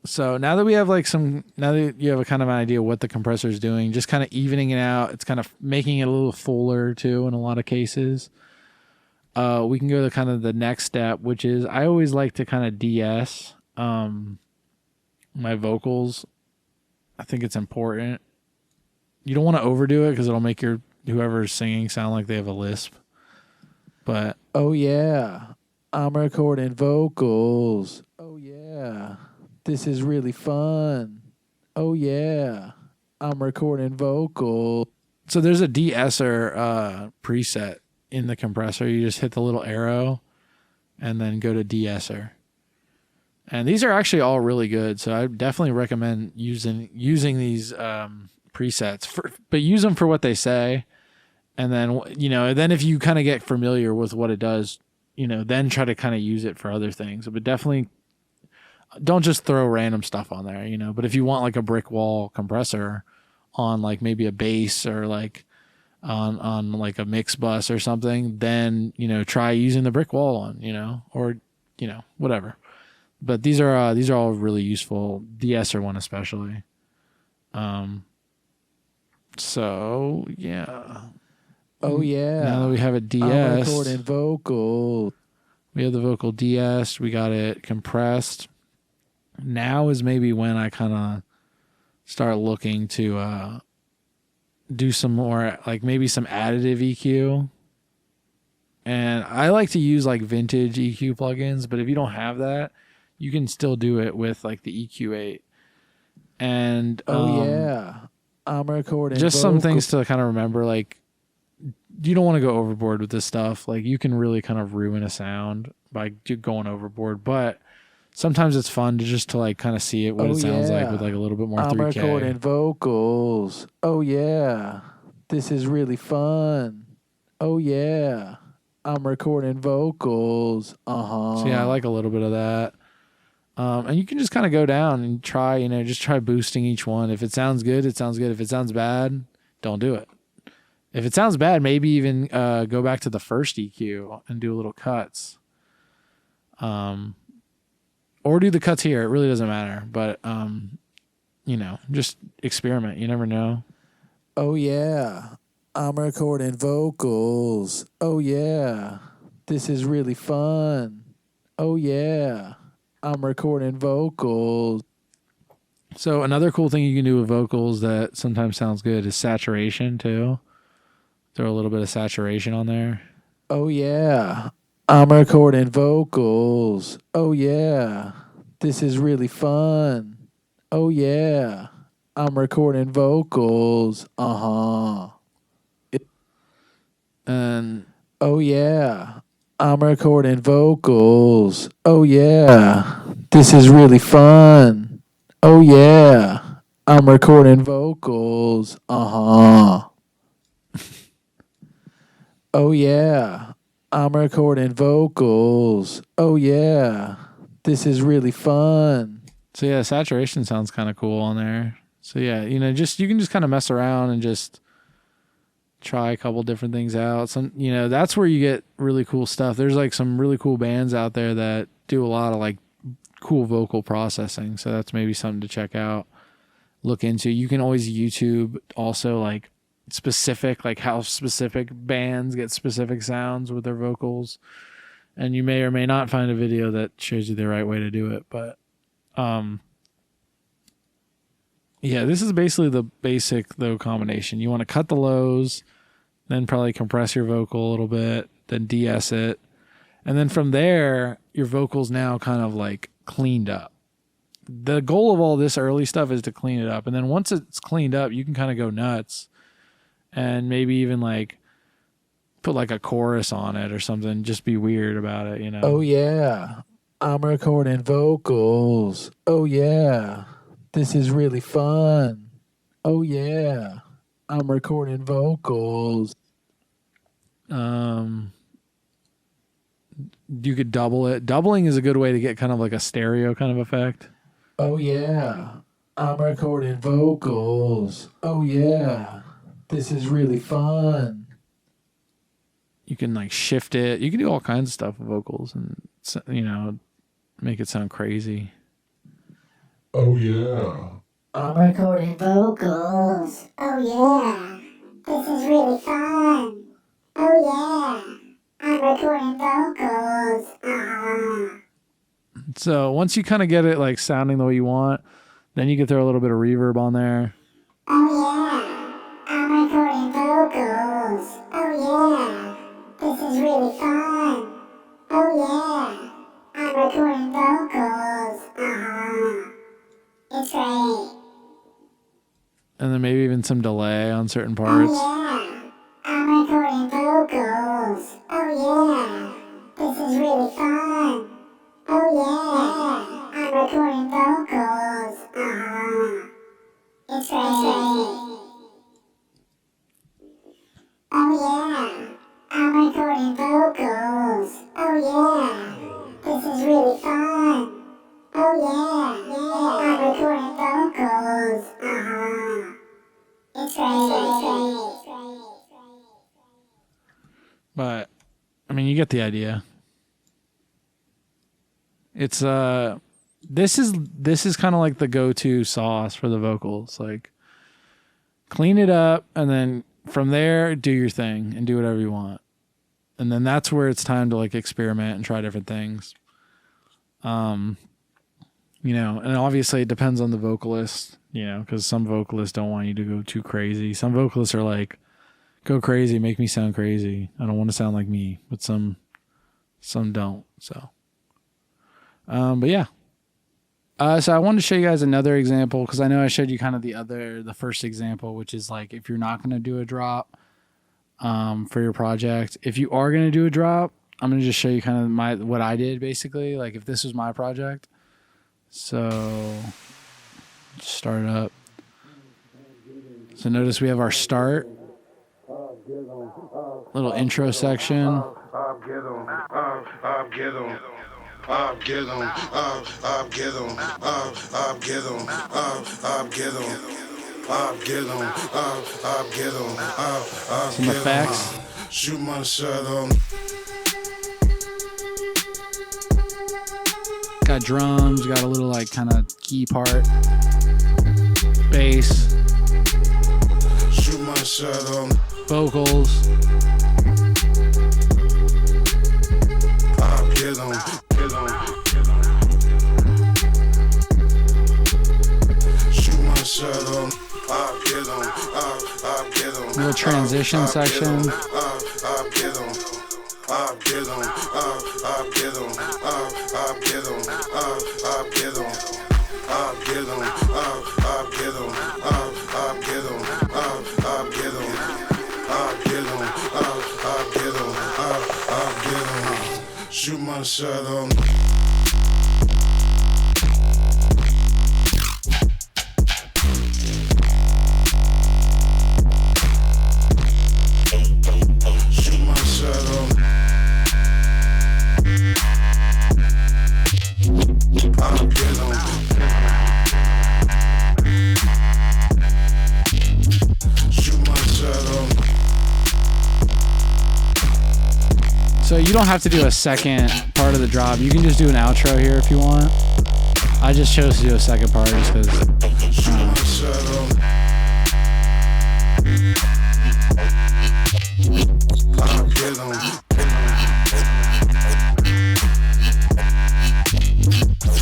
So now that we have now that you have a kind of an idea what the compressor is doing, just kind of evening it out. It's kind of making it a little fuller too in a lot of cases. We can go to kind of the next step, which is I always like to kind of DS my vocals. I think it's important. You don't want to overdo it because it'll make whoever's singing sound like they have a lisp. But oh yeah, I'm recording vocals. Oh yeah, this is really fun. Oh yeah, I'm recording vocals. so there's a de-esser preset in the compressor. You just hit the little arrow and then go to de-esser. And these are actually all really good. So I definitely recommend using these presets, but use them for what they say. And then, then if you kind of get familiar with what it does, then try to kind of use it for other things. But definitely don't just throw random stuff on there, But if you want like a brick wall compressor on like maybe a bass or like on like a mix bus or something, then, try using the brick wall on, or, whatever. But these are all really useful. The ESSER one especially. So yeah. Oh yeah. Now that we have it I'm DS, recording vocal. we have the vocal DS. We got it compressed. Now is maybe when I kind of start looking to do some more, like maybe some additive EQ. And I like to use like vintage EQ plugins, but if you don't have that, you can still do it with like the EQ8. And oh yeah, I'm recording just some vocal. things to kind of remember, like you don't want to go overboard with this stuff. Like you can really kind of ruin a sound by going overboard, but sometimes it's fun to like kind of see what it sounds like with like a little bit more I'm 3K. recording vocals. Oh yeah, this is really fun. Oh yeah, I'm recording vocals. So yeah, I like a little bit of that. And you can just kind of go down and try, just try boosting each one. If it sounds good, it sounds good. If it sounds bad, don't do it. If it sounds bad, maybe even go back to the first EQ and do a little cuts. Or do the cuts here. It really doesn't matter. But, just experiment. You never know. Oh yeah, I'm recording vocals. Oh yeah, this is really fun. Oh yeah, I'm recording vocals. So another cool thing you can do with vocals that sometimes sounds good is saturation too. Throw a little bit of saturation on there. Oh yeah, I'm recording vocals. Oh yeah, this is really fun. Oh yeah, I'm recording vocals. And oh yeah, I'm recording vocals. Oh yeah, this is really fun. Oh yeah, I'm recording vocals. Oh yeah, I'm recording vocals. Oh yeah, this is really fun. so yeah, saturation sounds kind of cool on there. So yeah, you can just kind of mess around and just try a couple different things out. Some, that's where you get really cool stuff. There's like some really cool bands out there that do a lot of like cool vocal processing. So that's maybe something to check out, look into. You can always YouTube also like specific, like how specific bands get specific sounds with their vocals. And you may or may not find a video that shows you the right way to do it. But, yeah, this is basically the basic though combination. You want to cut the lows, then probably compress your vocal a little bit, then de-ess it. And then from there, your vocal's now kind of like cleaned up. The goal of all this early stuff is to clean it up. And then once it's cleaned up, you can kind of go nuts and maybe even like put like a chorus on it or something. Just be weird about it, Oh yeah, I'm recording vocals. Oh yeah, this is really fun. Oh yeah, I'm recording vocals. You could double it. Doubling is a good way to get kind of like a stereo kind of effect. Oh yeah, I'm recording vocals. Oh yeah, this is really fun. You can like shift it. You can do all kinds of stuff with vocals, and Make it sound crazy. Oh yeah. I'm recording vocals. Oh yeah, this is really fun. Oh yeah, I'm recording vocals. So once you kind of get it like sounding the way you want, then you can throw a little bit of reverb on there. Oh yeah, I'm recording vocals. Oh yeah, this is really fun. Oh yeah, I'm recording vocals. It's great. And then maybe even some delay on certain Oh parts. yeah, I'm recording vocals. Oh yeah, this is really fun. Oh yeah, I'm recording vocals. It's great. Oh yeah, I'm recording vocals. Oh yeah, this is really fun. Oh yeah, I'm recording vocals. It's great. But I mean, you get the idea. It's this is kind of like the go-to sauce for the vocals. Like, clean it up, and then from there, do your thing and do whatever you want. And then that's where it's time to like experiment and try different things. You know, and obviously it depends on the vocalist, you know, because some vocalists don't want you to go too crazy. Some vocalists are like, go crazy, make me sound crazy. I don't want to sound like me, but some don't. So, but yeah. So I wanted to show you guys another example because I know I showed you kind of the first example, which is like if you're not going to do a drop for your project. If you are going to do a drop, I'm going to just show you kind of what I did basically. Like if this was my project. So start up. So notice we have our start, little intro section. Some effects. Shoot my shot on. Got drums, got a little like kind of key part, bass, Shoot my shot on. vocals. Get on. Shoot my shot on. Get on. Little transition section. Shoot my shot on. Shoot my shot on. Get on. Shoot my shot on. So you don't have to do a second part of the drop. You can just do an outro here if you want. I just chose to do a second part just because. Shoot my shot on. Get on.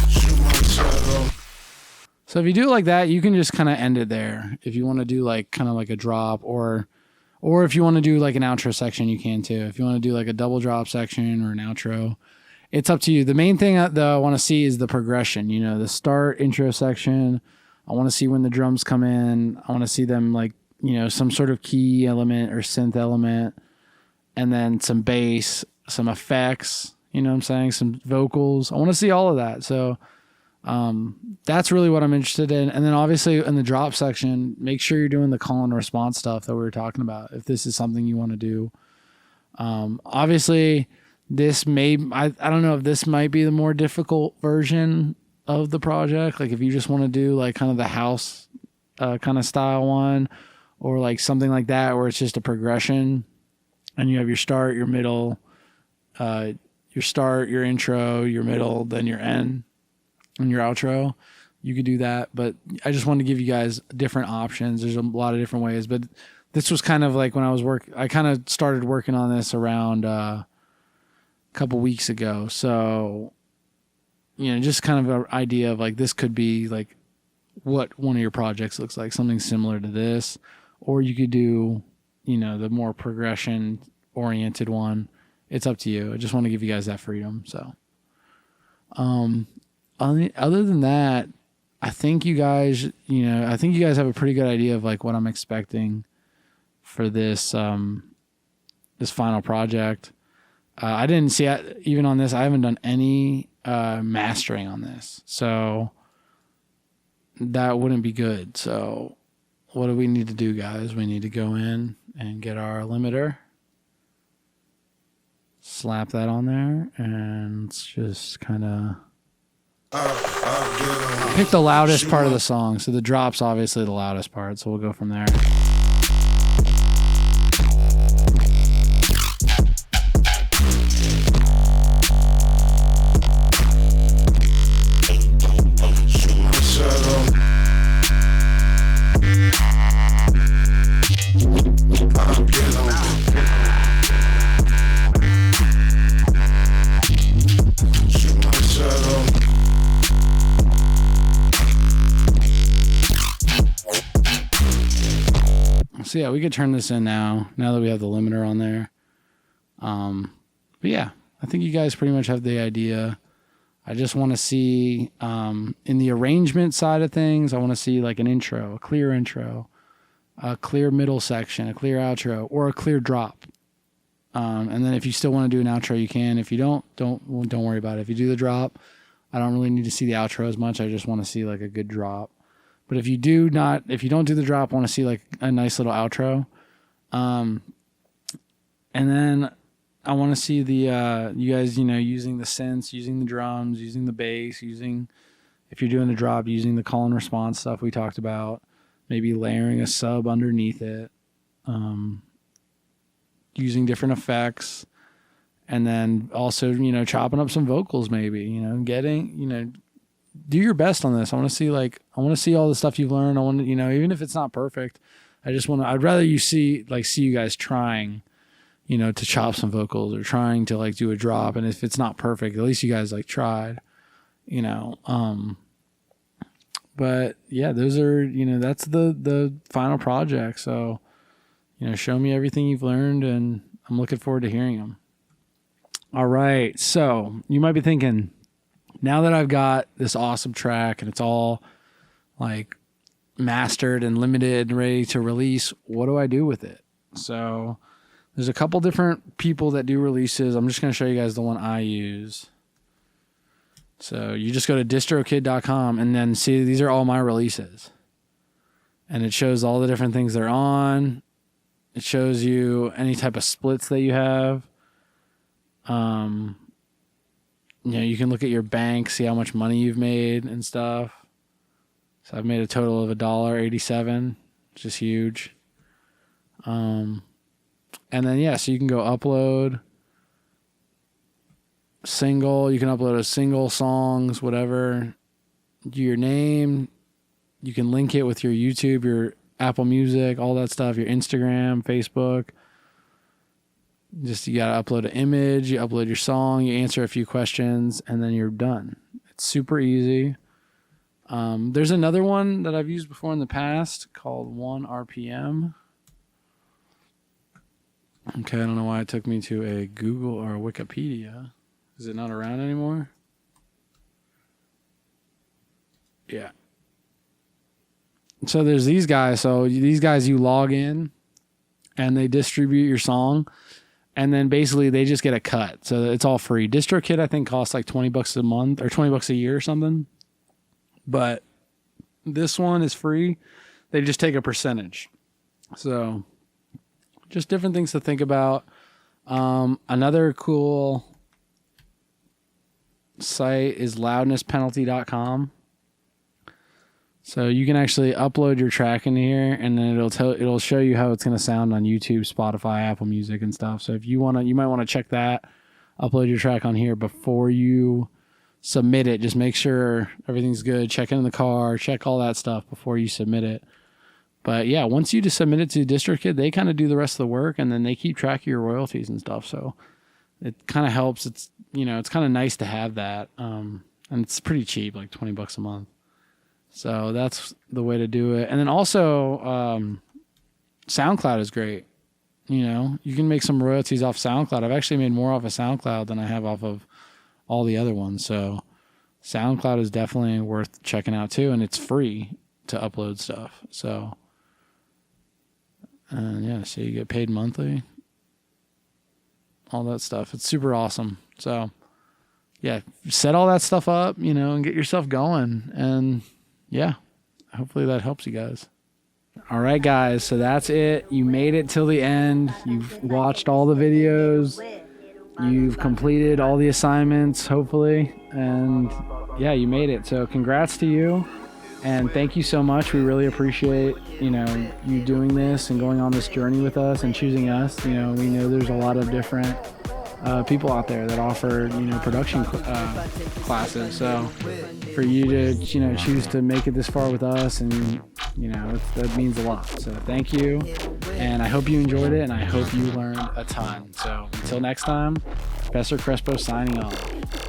Shoot my shot on. So if you do it like that, you can just kind of end it there. If you want to do like kind of like a drop, or if you want to do like an outro section, you can too. If you want to do like a double drop section or an outro, it's up to you. The main thing that I want to see is the progression, you know, the start intro section. I want to see when the drums come in. I want to see them like, you know, some sort of key element or synth element, and then some bass, some effects, you know what I'm saying? Some vocals. I want to see all of that. So that's really what I'm interested in. And then obviously in the drop section, make sure you're doing the call and response stuff that we were talking about. If this is something you want to do, obviously this I don't know if this might be the more difficult version of the project. Like if you just want to do like kind of the house, kind of style one, or like something like that, where it's just a progression and you have your start, your middle, your your start, your intro, your middle, then your end, and your outro. You could do that, but I just wanted to give you guys different options. There's a lot of different ways, but this was kind of like when I kind of started working on this around a couple weeks ago. So, just kind of an idea of like, this could be like what one of your projects looks like, something similar to this, or you could do, the more progression oriented one. It's up to you. I just want to give you guys that freedom. So, other than that, I think you guys have a pretty good idea of like what I'm expecting for this, this final project. I didn't see it even on this. I haven't done any, mastering on this. So that wouldn't be good. So what do we need to do, guys? We need to go in and get our limiter. Slap that on there, and let's just kind of pick the loudest part of the song. So the drop's obviously the loudest part, so we'll go from there. So yeah, we could turn this in now that we have the limiter on there. But yeah, I think you guys pretty much have the idea. I just want to see, in the arrangement side of things, I want to see like an intro, a clear middle section, a clear outro, or a clear drop. And then if you still want to do an outro, you can. If you don't worry about it. If you do the drop, I don't really need to see the outro as much. I just want to see like a good drop. But if you don't do the drop, I want to see like a nice little outro. And then I want to see the, you guys, using the synths, using the drums, using the bass, if you're doing a drop, using the call and response stuff we talked about, maybe layering a sub underneath it, using different effects, and then also, chopping up some vocals maybe, do your best on this. I want to see all the stuff you've learned. I want to, even if it's not perfect, I'd rather you see you guys trying, to chop some vocals or trying to like do a drop. And if it's not perfect, at least you guys like tried, but yeah, those are, that's the final project. So, show me everything you've learned, and I'm looking forward to hearing them. All right. So you might be thinking, now that I've got this awesome track and it's all like mastered and limited and ready to release, what do I do with it? So there's a couple different people that do releases. I'm just going to show you guys the one I use. So you just go to distrokid.com and then see, these are all my releases. And it shows all the different things they're on. It shows you any type of splits that you have. You can look at your bank, see how much money you've made and stuff. So I've made a total of $1.87, which is huge. And then, so you can go upload single. You can upload a single, songs, whatever. Do your name. You can link it with your YouTube, your Apple Music, all that stuff, your Instagram, Facebook. You got to upload an image, you upload your song, you answer a few questions, and then you're done. It's super easy. There's another one that I've used before in the past called 1RPM. Okay, I don't know why it took me to a Google or a Wikipedia. Is it not around anymore? Yeah. So there's these guys. So these guys, you log in and they distribute your song. And then basically they just get a cut. So it's all free. DistroKid, I think, costs like $20 a month or $20 a year or something. But this one is free. They just take a percentage. So just different things to think about. Another cool site is loudnesspenalty.com. So you can actually upload your track in here, and then it'll show you how it's going to sound on YouTube, Spotify, Apple Music, and stuff. So if you might want to check that. upload your track on here before you submit it. Just make sure everything's good. Check in the car, check all that stuff before you submit it. But yeah, once you just submit it to DistroKid, they kind of do the rest of the work, and then they keep track of your royalties and stuff. So it kind of helps. It's, you know, it's kind of nice to have that. And it's pretty cheap, like $20 a month. So that's the way to do it. And then also, SoundCloud is great. You know, you can make some royalties off SoundCloud. I've actually made more off of SoundCloud than I have off of all the other ones. So SoundCloud is definitely worth checking out too. And it's free to upload stuff. So, and yeah, so you get paid monthly, all that stuff. It's super awesome. So yeah, set all that stuff up, you know, and get yourself going. And yeah, hopefully that helps you guys. All right, guys, so that's it. You made it till the end. You've watched all the videos. You've completed all the assignments, hopefully. And yeah, you made it. So congrats to you. And thank you so much. We really appreciate, you know, you doing this and going on this journey with us and choosing us. You know, we know there's a lot of different people out there that offer, you know, production classes. So for you to, you know, choose to make it this far with us, and, you know, that means a lot. So thank you. And I hope you enjoyed it, and I hope you learned a ton. So until next time, Professor Krspo signing off.